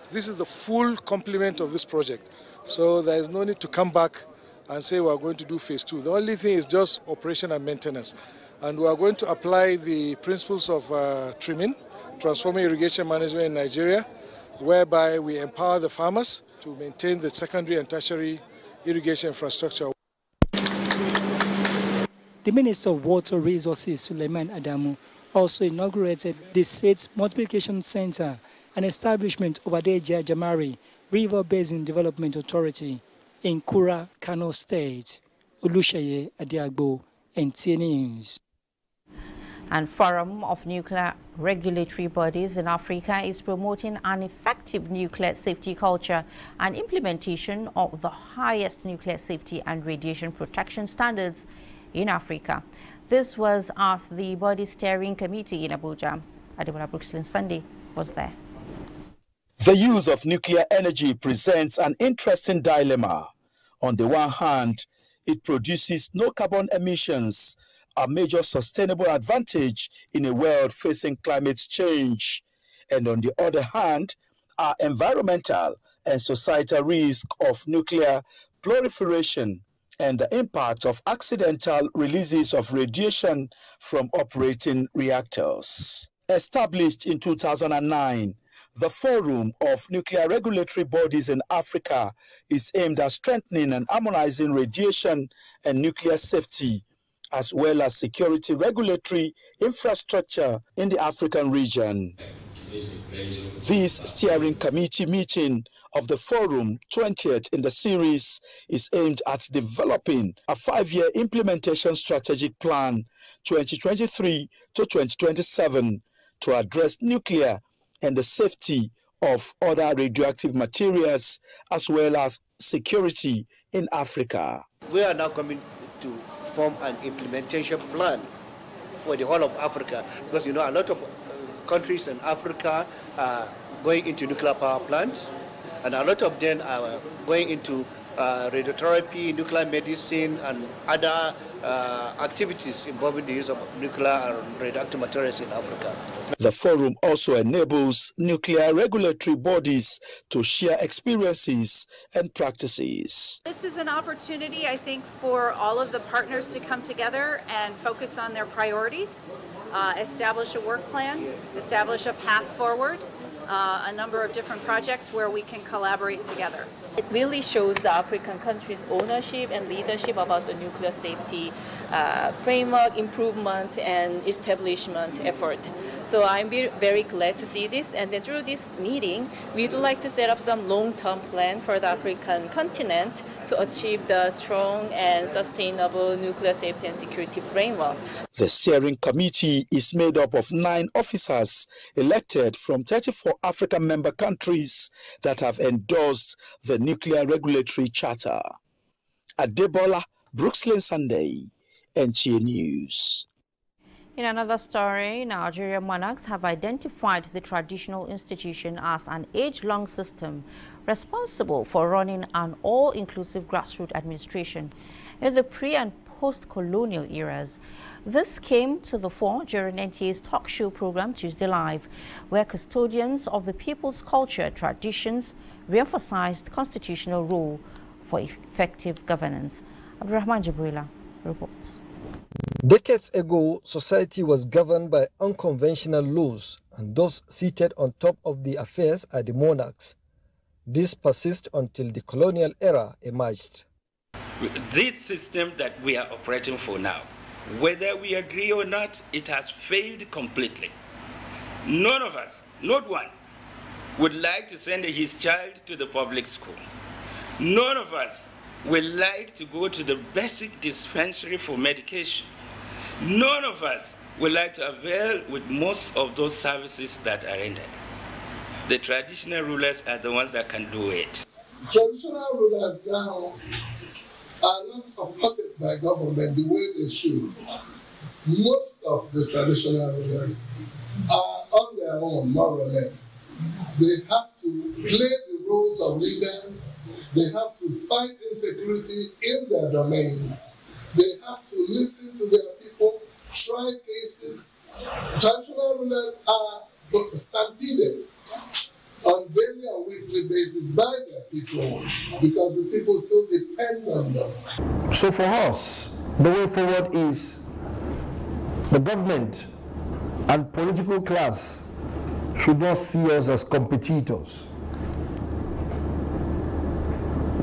This is the full complement of this project, so there is no need to come back and say we are going to do phase 2. The only thing is just operation and maintenance. And we are going to apply the principles of trimming, transforming irrigation management in Nigeria, whereby we empower the farmers to maintain the secondary and tertiary irrigation infrastructure. The Minister of Water Resources, Suleiman Adamu, also inaugurated the State's Multiplication Center, an establishment of Adeja Jamari River Basin Development Authority in Kura, Kano State. Oluseyi Adebo, NTA News. And Forum of Nuclear Regulatory Bodies in Africa is promoting an effective nuclear safety culture and implementation of the highest nuclear safety and radiation protection standards in Africa. This was at the Body Steering Committee in Abuja. Adebola Brooklyn Sunday was there. The use of nuclear energy presents an interesting dilemma. On the one hand, it produces no carbon emissions, a major sustainable advantage in a world facing climate change. And on the other hand, are environmental and societal risk of nuclear proliferation and the impact of accidental releases of radiation from operating reactors. Established in 2009, the Forum of Nuclear Regulatory Bodies in Africa is aimed at strengthening and harmonizing radiation and nuclear safety, as well as security regulatory infrastructure in the African region. This steering committee meeting of the Forum, 20th in the series, is aimed at developing a 5-year implementation strategic plan 2023 to 2027 to address nuclear and the safety of other radioactive materials, as well as security in Africa. We are now coming to form an implementation plan for the whole of Africa, because you know a lot of countries in Africa are going into nuclear power plants, And a lot of them are going into radiotherapy, nuclear medicine, and other activities involving the use of nuclear and radioactive materials in Africa. The forum also enables nuclear regulatory bodies to share experiences and practices. This is an opportunity, I think, for all of the partners to come together and focus on their priorities, establish a work plan, establish a path forward, a number of different projects where we can collaborate together. It really shows the African countries' ownership and leadership about the nuclear safety framework, improvement, and establishment effort. So I'm very glad to see this. And then through this meeting, we would like to set up some long-term plan for the African continent to achieve the strong and sustainable nuclear safety and security framework. The steering committee is made up of 9 officers elected from 34 African member countries that have endorsed the Nuclear Regulatory Charter. Adebola, Brooksland Sunday, NTA News. In another story, Nigerian monarchs have identified the traditional institution as an age-long system responsible for running an all-inclusive grassroots administration in the pre- and post-colonial eras. This came to the fore during NTA's talk show program Tuesday Live, where custodians of the people's culture and traditions re-emphasized constitutional rule for effective governance. Abdurrahman Jibrila reports. Decades ago, society was governed by unconventional laws, and those seated on top of the affairs are the monarchs. This persists until the colonial era emerged. This system that we are operating for now, whether we agree or not, it has failed completely. None of us, not one, would like to send his child to the public school. None of us would like to go to the basic dispensary for medication. None of us would like to avail with most of those services that are rendered. The traditional rulers are the ones that can do it. Traditional rulers now are not supported by government the way they should. Most of the traditional rulers are on their own, more or less. They have to play the roles of leaders. They have to fight insecurity in their domains. They have to listen to their people, try cases. Traditional rulers are stampeded on daily and weekly basis by their people because the people still depend on them. So for us, the way forward is the government and political class should not see us as competitors.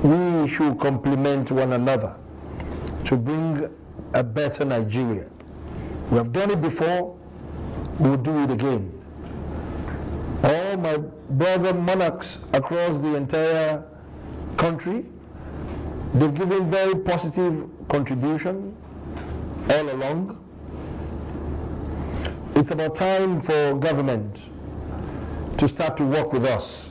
We should complement one another to bring a better Nigeria. We have done it before, we will do it again. All my brother monarchs across the entire country, they've given very positive contribution all along. It's about time for government to start to work with us.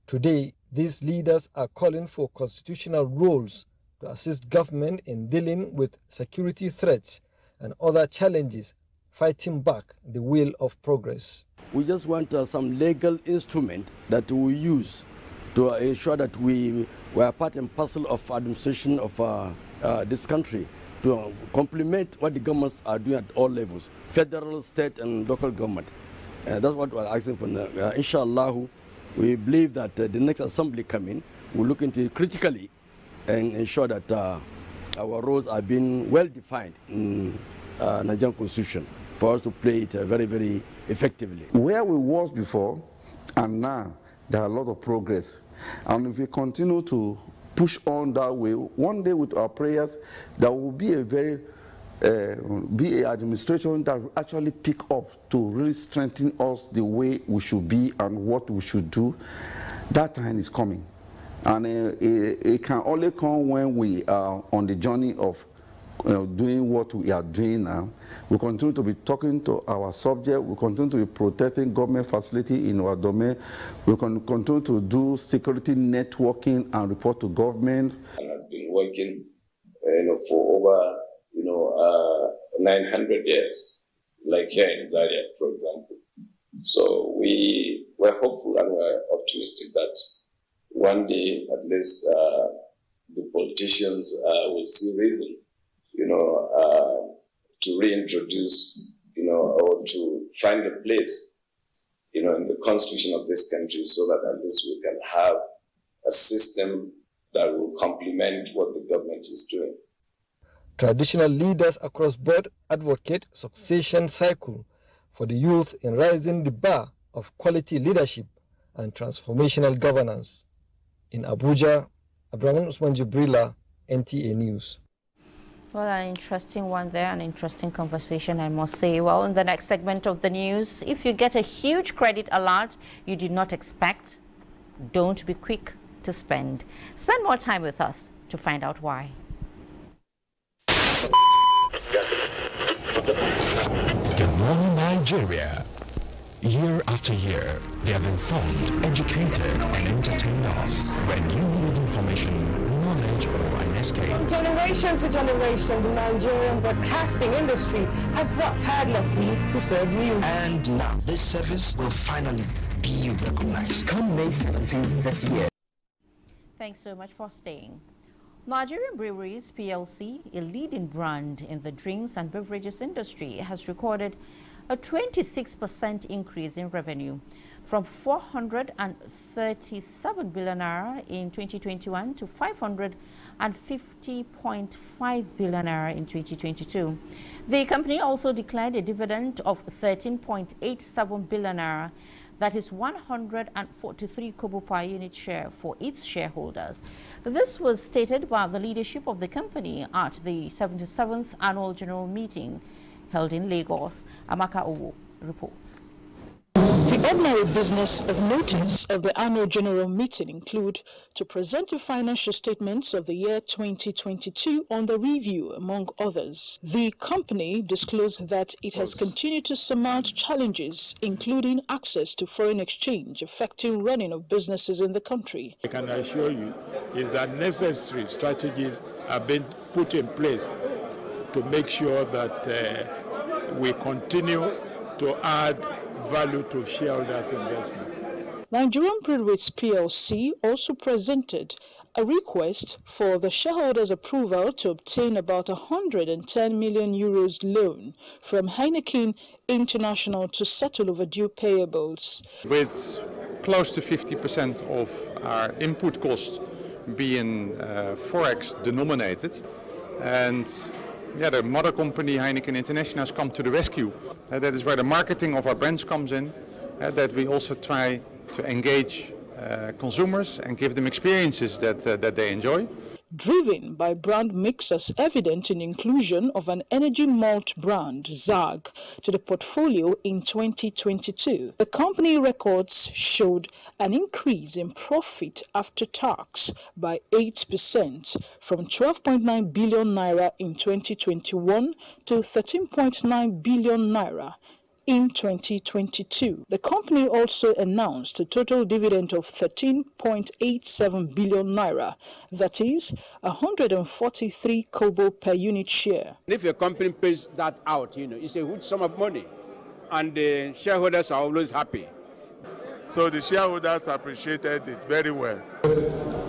Today, these leaders are calling for constitutional rules to assist government in dealing with security threats and other challenges, fighting back the wheel of progress. We just want some legal instrument that we use to ensure that we are part and parcel of administration of this country, to complement what the governments are doing at all levels, federal, state, and local government. That's what we're asking for now. Inshallah, we believe that the next assembly coming will look into it critically and ensure that our roles are being well defined in Nigerian Constitution for us to play it very, very effectively. Where we was before and now, there are a lot of progress. And if we continue to push on that way, one day with our prayers, there will be a very be an administration that will actually pick up to really strengthen us the way we should be and what we should do. That time is coming. And it can only come when we are on the journey of doing what we are doing now. We continue to be talking to our subject. We continue to be protecting government facility in our domain. We can continue to do security networking and report to government. And has been working, for over 900 years, like here in Zaria, for example. So we're hopeful and we're optimistic that one day at least the politicians will see reason, to reintroduce, or to find a place, in the constitution of this country, so that at least we can have a system that will complement what the government is doing. Traditional leaders across board advocate succession cycle for the youth in raising the bar of quality leadership and transformational governance. In Abuja, Abdurrahman Usman Jibrila, NTA News. Well, an interesting one there, an interesting conversation, I must say. Well, in the next segment of the news, if you get a huge credit alert you did not expect, don't be quick to spend. Spend more time with us to find out why. Good morning, Nigeria. Year after year, they have informed, educated, and entertained us. When you needed information, knowledge, or an escape. From generation to generation, the Nigerian broadcasting industry has worked tirelessly to serve you. And now, this service will finally be recognized. Come May 17th this year. Thanks so much for staying. Nigerian Breweries PLC, a leading brand in the drinks and beverages industry, has recorded a 26% increase in revenue from 437 billion naira in 2021 to 550.5 billion naira in 2022. The company also declared a dividend of 13.87 billion naira, that is 143 kobo per unit share for its shareholders. This was stated by the leadership of the company at the 77th Annual General Meeting held in Lagos. Amaka Owo reports. The ordinary business of notice of the annual general meeting include to present the financial statements of the year 2022 on the review, among others. The company disclosed that it has continued to surmount challenges, including access to foreign exchange, affecting running of businesses in the country. I can assure you is that necessary strategies are being put in place to make sure that we continue to add value to shareholders' investment. Nigerian Breweries PLC also presented a request for the shareholders' approval to obtain about 110 million euros loan from Heineken International to settle overdue payables. With close to 50% of our input costs being forex denominated, and the mother company Heineken International has come to the rescue. That is where the marketing of our brands comes in, that we also try to engage consumers and give them experiences that they enjoy. Driven by brand mix as evident in inclusion of an energy malt brand, ZAG, to the portfolio in 2022. The company records showed an increase in profit after tax by 8% from 12.9 billion naira in 2021 to 13.9 billion naira in 2022. The company also announced a total dividend of 13.87 billion naira, that is 143 kobo per unit share. If a company pays that out, it's a huge sum of money, and the shareholders are always happy. So the shareholders appreciated it very well.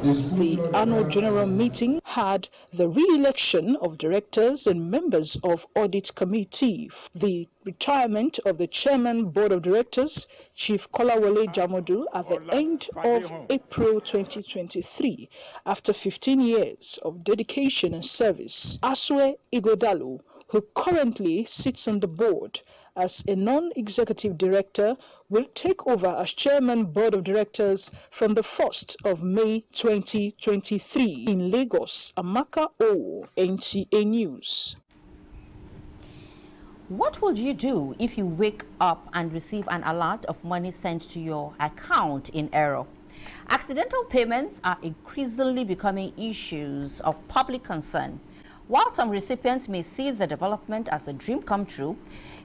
The annual general meeting had the re-election of directors and members of audit committee, the retirement of the chairman board of directors, Chief Kolawole Jamodu, at the end of April 2023, after 15 years of dedication and service. Aswe Igodalu, who currently sits on the board as a non-executive director, will take over as chairman board of directors from the 1st of May 2023 in Lagos. Amaka O, NTA News. What would you do if you wake up and receive an alert of money sent to your account in error? Accidental payments are increasingly becoming issues of public concern. While some recipients may see the development as a dream come true,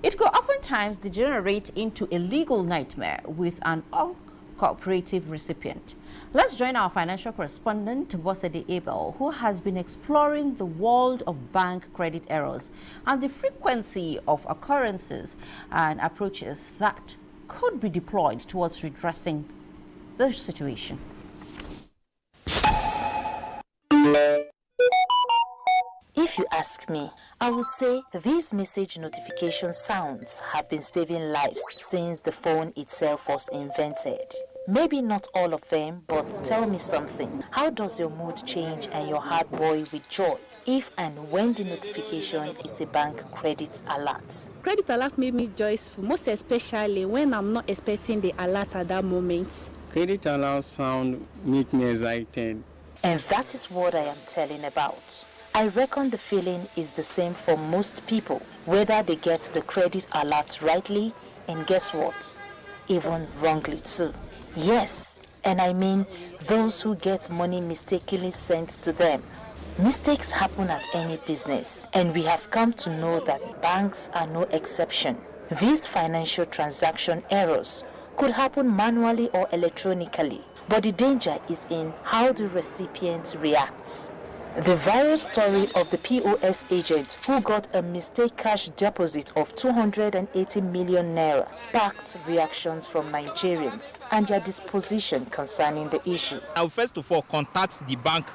it could oftentimes degenerate into a legal nightmare with an uncooperative recipient. Let's join our financial correspondent, Bosede Abel, who has been exploring the world of bank credit errors and the frequency of occurrences and approaches that could be deployed towards redressing the situation. If you ask me, I would say these message notification sounds have been saving lives since the phone itself was invented. Maybe not all of them, but tell me something. How does your mood change and your heart boil with joy if and when the notification is a bank credit alert? Credit alert made me joyful, most especially when I'm not expecting the alert at that moment. Credit alert sound make me excited. And that is what I am telling about. I reckon the feeling is the same for most people, whether they get the credit alert rightly, and guess what? Even wrongly too. Yes, and I mean those who get money mistakenly sent to them. Mistakes happen at any business, and we have come to know that banks are no exception. These financial transaction errors could happen manually or electronically, but the danger is in how the recipient reacts. The viral story of the POS agent who got a mistake cash deposit of 280 million naira sparked reactions from Nigerians and their disposition concerning the issue. I will first of all contact the bank.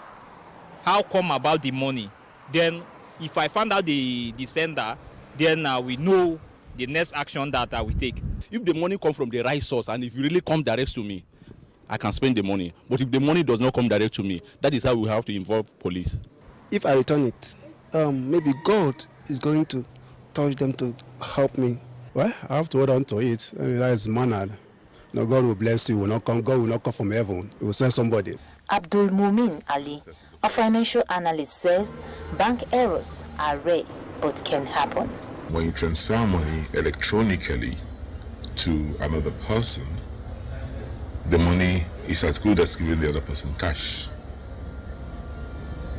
How come about the money? Then if I find out the sender, then we know the next action that I will take. If the money comes from the right source and if you really come direct to me, I can spend the money. But if the money does not come direct to me, that is how we have to involve police. If I return it, maybe God is going to touch them to help me. Well, I have to hold on to it. That is mannered. No, God will bless you. God will not come from heaven. He will send somebody. Abdul Mumin Ali, a financial analyst, says bank errors are rare but can happen. When you transfer money electronically to another person, the money is as good as giving the other person cash.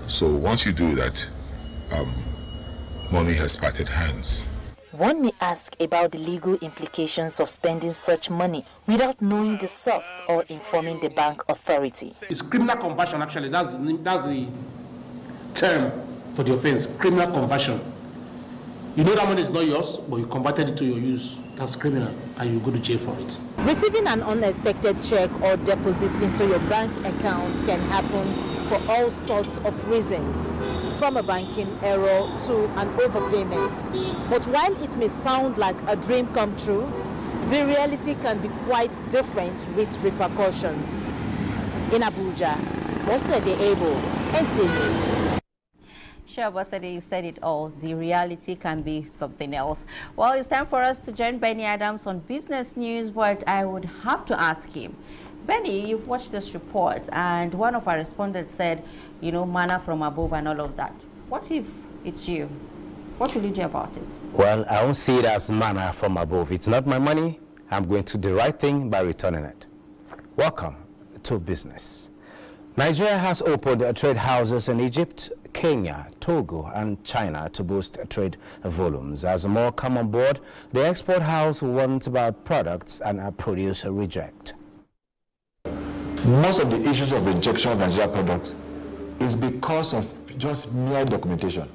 So once you do that, money has parted hands. One may ask about the legal implications of spending such money without knowing the source or informing the bank authority. It's criminal conversion, actually. That's the term for the offense, criminal conversion. You know that money is not yours, but you converted it to your use. That's criminal, and you go to jail for it. Receiving an unexpected check or deposit into your bank account can happen for all sorts of reasons, from a banking error to an overpayment. But while it may sound like a dream come true, the reality can be quite different with repercussions. In Abuja, Bosede Ebo, NTA News. Sure, Bosede, you said it all. The reality can be something else. Well, it's time for us to join Benny Adams on business news, but I would have to ask him. Benny, you've watched this report, and one of our respondents said, you know, manna from above and all of that. What if it's you? What will you do about it? Well, I don't see it as manna from above. It's not my money. I'm going to do the right thing by returning it. Welcome to business. Nigeria has opened trade houses in Egypt, Kenya, Togo, and China to boost trade volumes. As more come on board, the export house wants about products and produce reject. Most of the issues of rejection of Nigerian products is because of just mere documentation.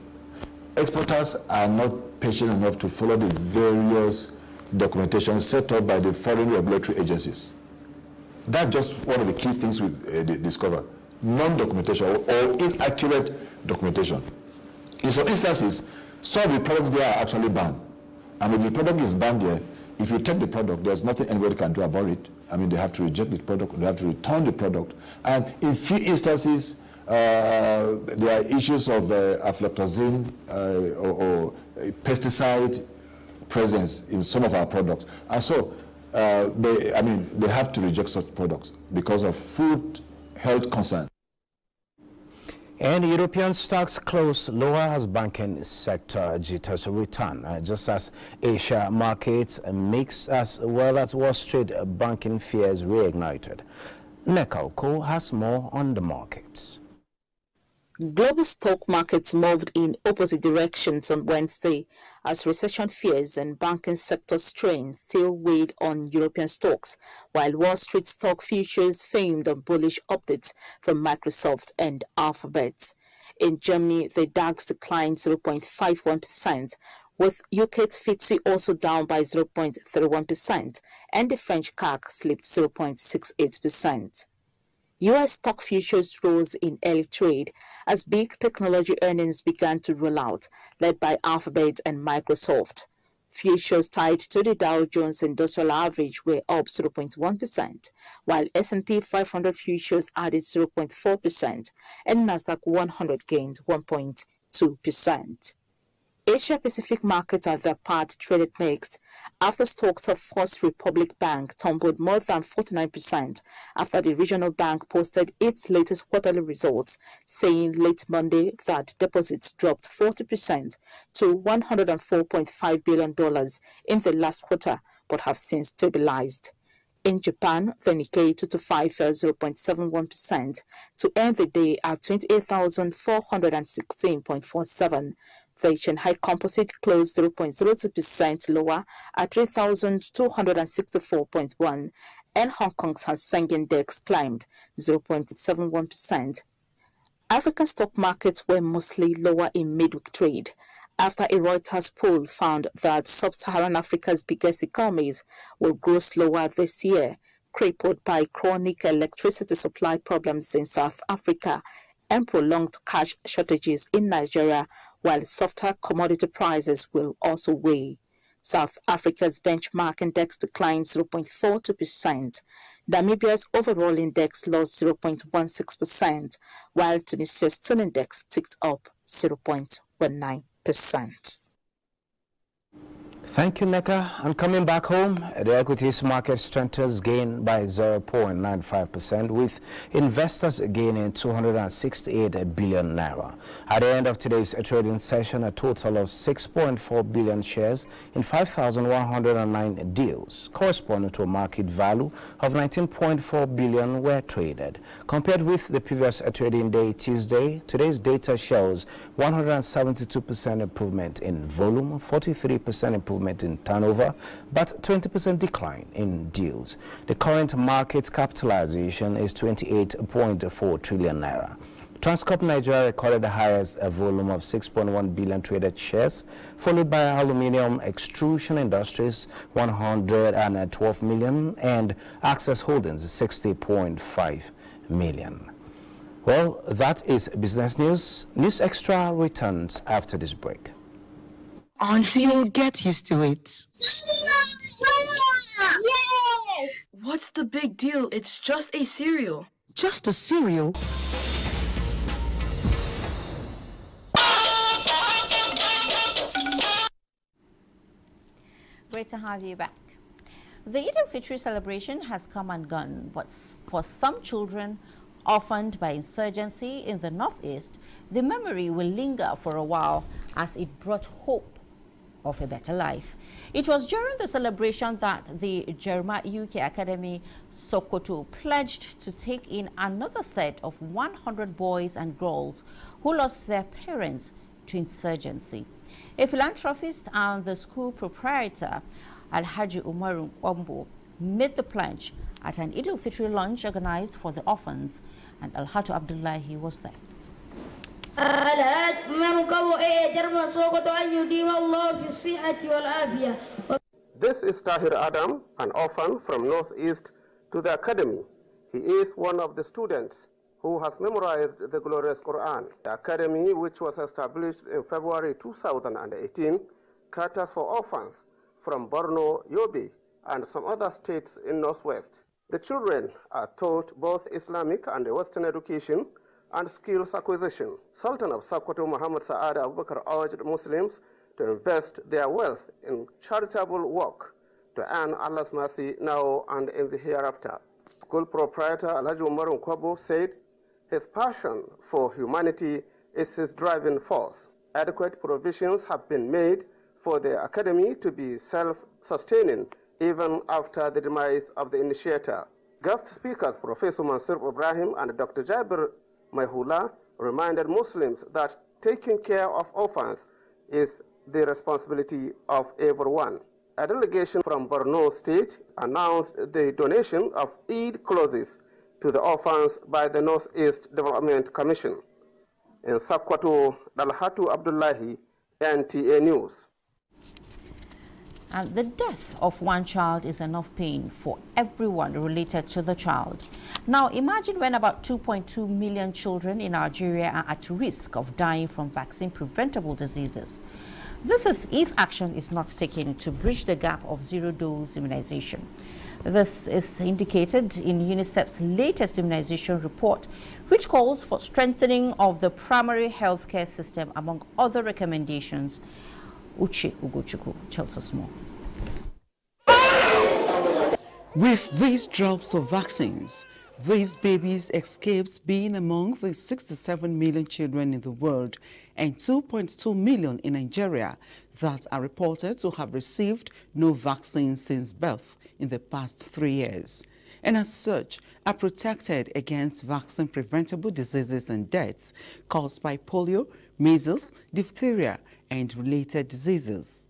Exporters are not patient enough to follow the various documentation set up by the foreign regulatory agencies. That's just one of the key things we discover. Non-documentation or inaccurate documentation. In some instances, some of the products there are actually banned. And if the product is banned there, if you take the product, there's nothing anybody can do about it. I mean, they have to reject the product, they have to return the product. And in few instances, there are issues of aflatoxin or pesticide presence in some of our products. And so, they have to reject such products because of food health concern. And European stocks closed lower as banking sector jitters return, just as Asia markets mix as well as Wall Street banking fears reignited. Nekauko has more on the markets. Global stock markets moved in opposite directions on Wednesday as recession fears and banking sector strain still weighed on European stocks, while Wall Street stock futures famed on bullish updates from Microsoft and Alphabet. In Germany, the DAX declined 0.51%, with UK's FTSE also down by 0.31%, and the French CAC slipped 0.68%. U.S. stock futures rose in early trade as big technology earnings began to roll out, led by Alphabet and Microsoft. Futures tied to the Dow Jones Industrial Average were up 0.1%, while S&P 500 futures added 0.4% and Nasdaq 100 gained 1.2%. Asia-Pacific markets at their part traded mixed after stocks of First Republic Bank tumbled more than 49% after the regional bank posted its latest quarterly results, saying late Monday that deposits dropped 40% to $104.5 billion in the last quarter, but have since stabilized. In Japan, the Nikkei 225 fell 0.71% to end the day at 28,416.47. The Shanghai Composite closed 0.02% lower at 3,264.1, and Hong Kong's Hang Seng Index climbed 0.71%. African stock markets were mostly lower in midweek trade after a Reuters poll found that sub-Saharan Africa's biggest economies will grow slower this year, crippled by chronic electricity supply problems in South Africa and prolonged cash shortages in Nigeria, while softer commodity prices will also weigh. South Africa's benchmark index declined 0.42%. Namibia's overall index lost 0.16%, while Tunisia's tone index ticked up 0.19%. Thank you, Neka. And coming back home, the equities market strengthens gain by 0.95%, with investors gaining 268 billion naira. At the end of today's trading session, a total of 6.4 billion shares in 5,109 deals, corresponding to a market value of 19.4 billion, were traded. Compared with the previous trading day, Tuesday, today's data shows 172% improvement in volume, 43% improvement in turnover, but 20% decline in deals. The current market capitalization is 28.4 trillion naira. Transcorp Nigeria recorded the highest volume of 6.1 billion traded shares, followed by Aluminium Extrusion Industries 112 million and Access Holdings 60.5 million. Well, that is business news. News Extra returns after this break. Until you get used to it. Yes! What's the big deal? It's just a cereal. Just a cereal? Great to have you back. The Eid al-Fitr celebration has come and gone, but for some children orphaned by insurgency in the northeast, the memory will linger for a while as it brought hope of a better life. It was during the celebration that the Jerma UK Academy Sokoto pledged to take in another set of 100 boys and girls who lost their parents to insurgency. A philanthropist and the school proprietor, Alhaji Umar made the pledge at an Eid al-Fitr lunch organized for the orphans, and Alhaji Abdullahi was there. This is Tahir Adam, an orphan from Northeast, to the academy. He is one of the students who has memorized the glorious Quran. The academy, which was established in February 2018, caters for orphans from Borno, Yobe, and some other states in Northwest. The children are taught both Islamic and Western education and skills acquisition. Sultan of Sokoto Muhammad Saad Abubakar urged Muslims to invest their wealth in charitable work to earn Allah's mercy now and in the hereafter. School proprietor Alhaji Umar Nkwabo said his passion for humanity is his driving force. Adequate provisions have been made for the academy to be self-sustaining even after the demise of the initiator. Guest speakers Professor Mansour Ibrahim and Dr. Jabir Mahula reminded Muslims that taking care of orphans is the responsibility of everyone. A delegation from Borno State announced the donation of Eid clothes to the orphans by the Northeast Development Commission. In Sokoto, Dalhatu Abdullahi, NTA News. And the death of one child is enough pain for everyone related to the child. Now, imagine when about 2.2 million children in Nigeria are at risk of dying from vaccine-preventable diseases. This is if action is not taken to bridge the gap of zero-dose immunization. This is indicated in UNICEF's latest immunization report, which calls for strengthening of the primary healthcare system, among other recommendations. Uche Ugochukwu tells us more. With these drops of vaccines, these babies escaped being among the 67 million children in the world and 2.2 million in Nigeria that are reported to have received no vaccine since birth in the past 3 years, and as such are protected against vaccine-preventable diseases and deaths caused by polio, measles, diphtheria, and related diseases.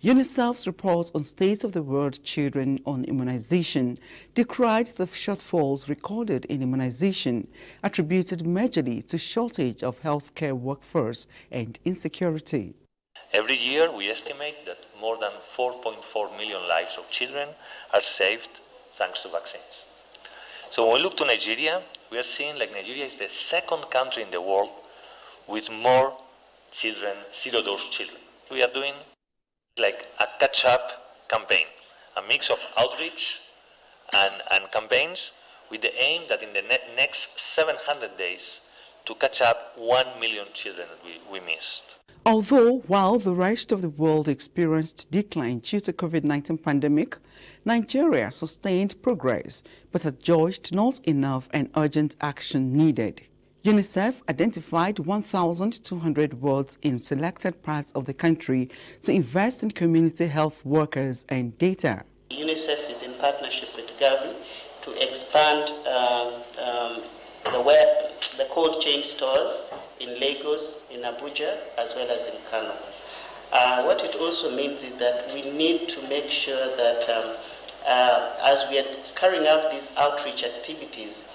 UNICEF's report on State of the World Children on Immunization decried the shortfalls recorded in immunization, attributed majorly to shortage of healthcare workforce and insecurity. Every year, we estimate that more than 4.4 million lives of children are saved thanks to vaccines. So when we look to Nigeria, we are seeing like Nigeria is the second country in the world with more children, zero-dose children. We are doing like a catch-up campaign, a mix of outreach and campaigns with the aim that in the next 700 days to catch up 1 million children that we missed. Although while the rest of the world experienced decline due to COVID-19 pandemic, Nigeria sustained progress but adjudged not enough and urgent action needed. UNICEF identified 1,200 wards in selected parts of the country to invest in community health workers and data. UNICEF is in partnership with Gavi to expand the cold chain stores in Lagos, in Abuja, as well as in Kano. What it also means is that we need to make sure that as we are carrying out these outreach activities,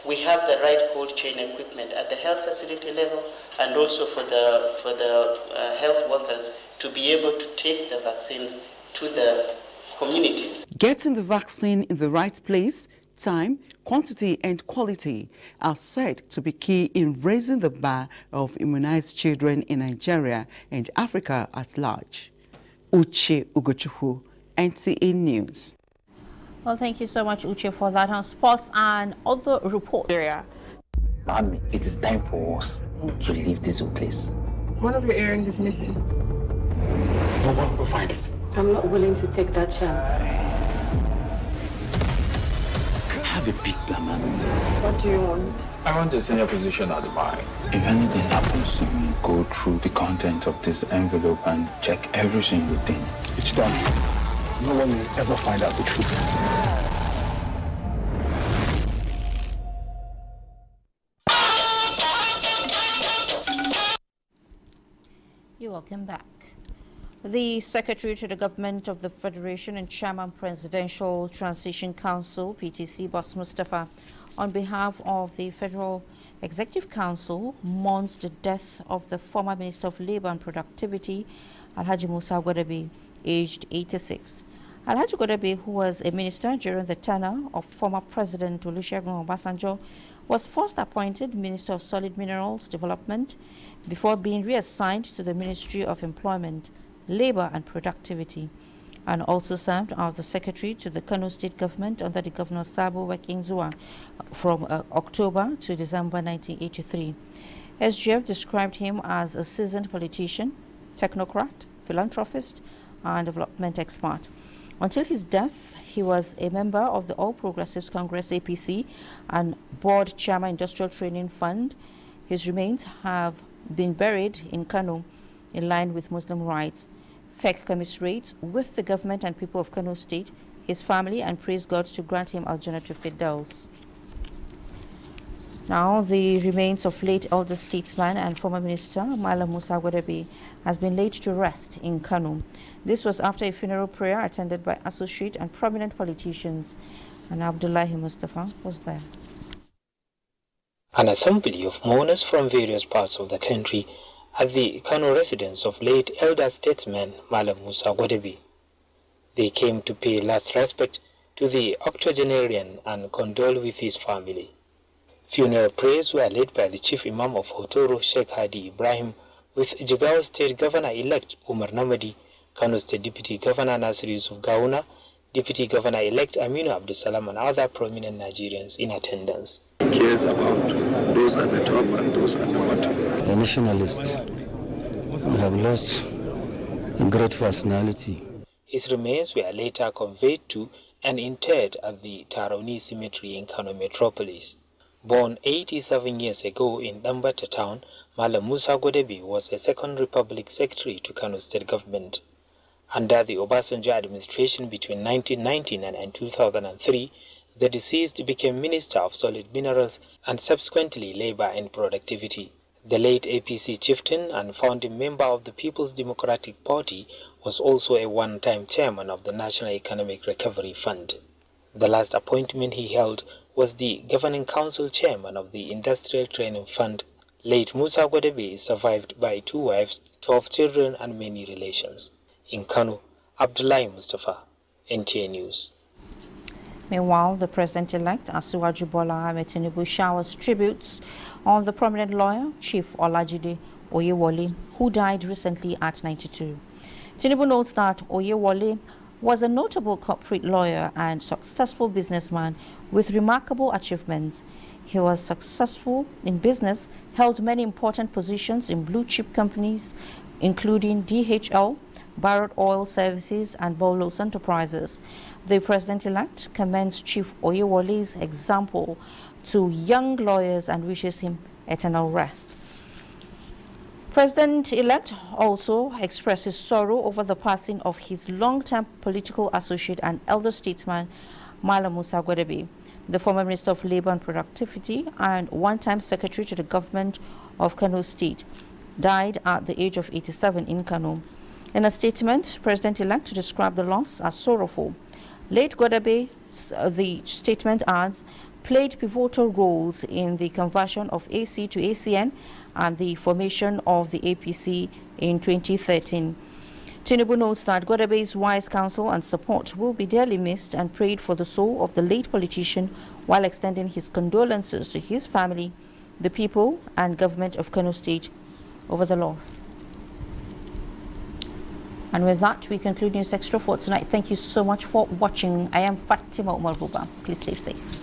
we have the right cold chain equipment at the health facility level and also for the health workers to be able to take the vaccines to the communities. Getting the vaccine in the right place, time, quantity and quality are said to be key in raising the bar of immunized children in Nigeria and Africa at large. Uche Ugochukwu, NTA News. Well, thank you so much, Uche, for that on sports and other reports. Mommy, it is time for us to leave this place. One of your earrings is missing. No one will find it. I'm not willing to take that chance. Have a big plan, Mommy. What do you want? I want a senior position at Dubai. If anything happens to me, go through the content of this envelope and check every single thing. It's done. No one will ever find out the truth. You're welcome back. The Secretary to the Government of the Federation and Chairman Presidential Transition Council, PTC, Boss Mustafa, on behalf of the Federal Executive Council, mourns the death of the former Minister of Labour and Productivity, Alhaji Musa Gwadabe, aged 86. Alhaji Gwadabe, who was a minister during the tenure of former President Olusegun Obasanjo, was first appointed Minister of Solid Minerals Development before being reassigned to the Ministry of Employment, Labour and Productivity, and also served as the Secretary to the Kano State Government under the Governor Sabo Wakingzua from October to December 1983. SGF described him as a seasoned politician, technocrat, philanthropist, and development expert. Until his death, he was a member of the All Progressives Congress APC and board chairman Industrial Training Fund. His remains have been buried in Kano in line with Muslim rights. FEC commiserates with the government and people of Kano State, his family, and prays God to grant him Al-Jannah to Firdaus. Now, the remains of late elder statesman and former minister Malam Musa Gwadabe has been laid to rest in Kano. This was after a funeral prayer attended by associate and prominent politicians, and Abdullahi Mustafa was there. An assembly of mourners from various parts of the country at the Kano residence of late elder statesman Malam Musa Gwadabe They came to pay last respect to the octogenarian and condole with his family. Funeral prayers were led by the Chief Imam of Hotoro, Sheikh Hadi Ibrahim, with Jigawa State Governor-elect Umar Namadi, Kano State Deputy Governor Nasir Yusuf Gauna, Deputy Governor-elect Aminu Abdusalam, and other prominent Nigerians in attendance. He cares about those at the top and those at the bottom. A nationalist. We have lost a great personality. His remains were later conveyed to and interred at the Tarauni Cemetery in Kano Metropolis. Born 87 years ago in Dambata town, Malam Musa Gwadebi was a Second Republic Secretary to Kano State Government. Under the Obasanjo administration between 1999 and 2003, the deceased became Minister of Solid Minerals and subsequently Labor and Productivity. The late APC chieftain and founding member of the People's Democratic Party was also a one-time chairman of the National Economic Recovery Fund. The last appointment he held was the Governing Council chairman of the Industrial Training Fund. Late Musa Gwadebi is survived by 2 wives, 12 children and many relations. In Kano, Abdullahi Mustafa, NTA News. Meanwhile, the president-elect Asiwaju Bola Ahmed Tinubu showers tributes on the prominent lawyer, Chief Olajide Oyewole, who died recently at 92. Tinubu notes that Oyewole was a notable corporate lawyer and successful businessman with remarkable achievements. He was successful in business, held many important positions in blue-chip companies, including DHL, Barrett Oil Services, and Bolos Enterprises. The president-elect commends Chief Oyewole's example to young lawyers and wishes him eternal rest. President-elect also expresses sorrow over the passing of his long-term political associate and elder statesman, Malam Musa Gwadebi, the former Minister of Labor and Productivity and one-time Secretary to the government of Kano State, died at the age of 87 in Kano. In a statement, President-elect described the loss as sorrowful. Late Gwadebi, the statement adds, played pivotal roles in the conversion of AC to ACN and the formation of the APC in 2013. Tinubu notes that Gwadebi's wise counsel and support will be dearly missed and prayed for the soul of the late politician while extending his condolences to his family, the people and government of Kano State over the loss. And with that, we conclude News Extra for tonight. Thank you so much for watching. I am Fatima Umar Buba. Please stay safe.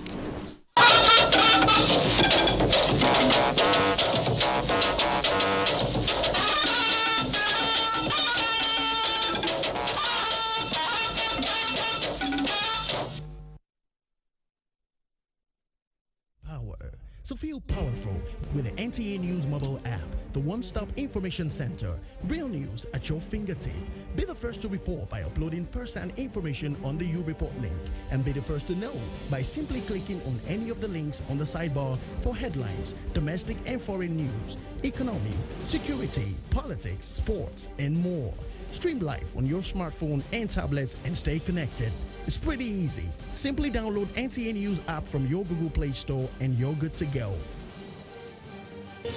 So feel powerful with the NTA News mobile app, the one-stop information center. Real news at your fingertip. Be the first to report by uploading first-hand information on the U-Report link, and be the first to know by simply clicking on any of the links on the sidebar for headlines, domestic and foreign news, economy, security, politics, sports, and more. Stream live on your smartphone and tablets and stay connected. It's pretty easy. Simply download NTA News app from your Google Play Store and you're good to go.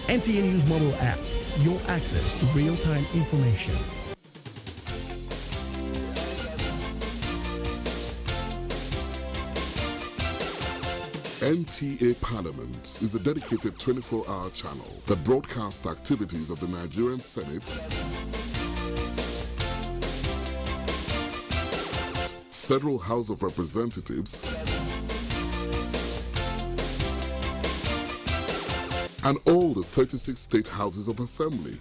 NTA News mobile app, your access to real-time information. NTA Parliament is a dedicated 24-hour channel that broadcasts activities of the Nigerian Senate, Federal House of Representatives, and all the 36 state houses of assembly.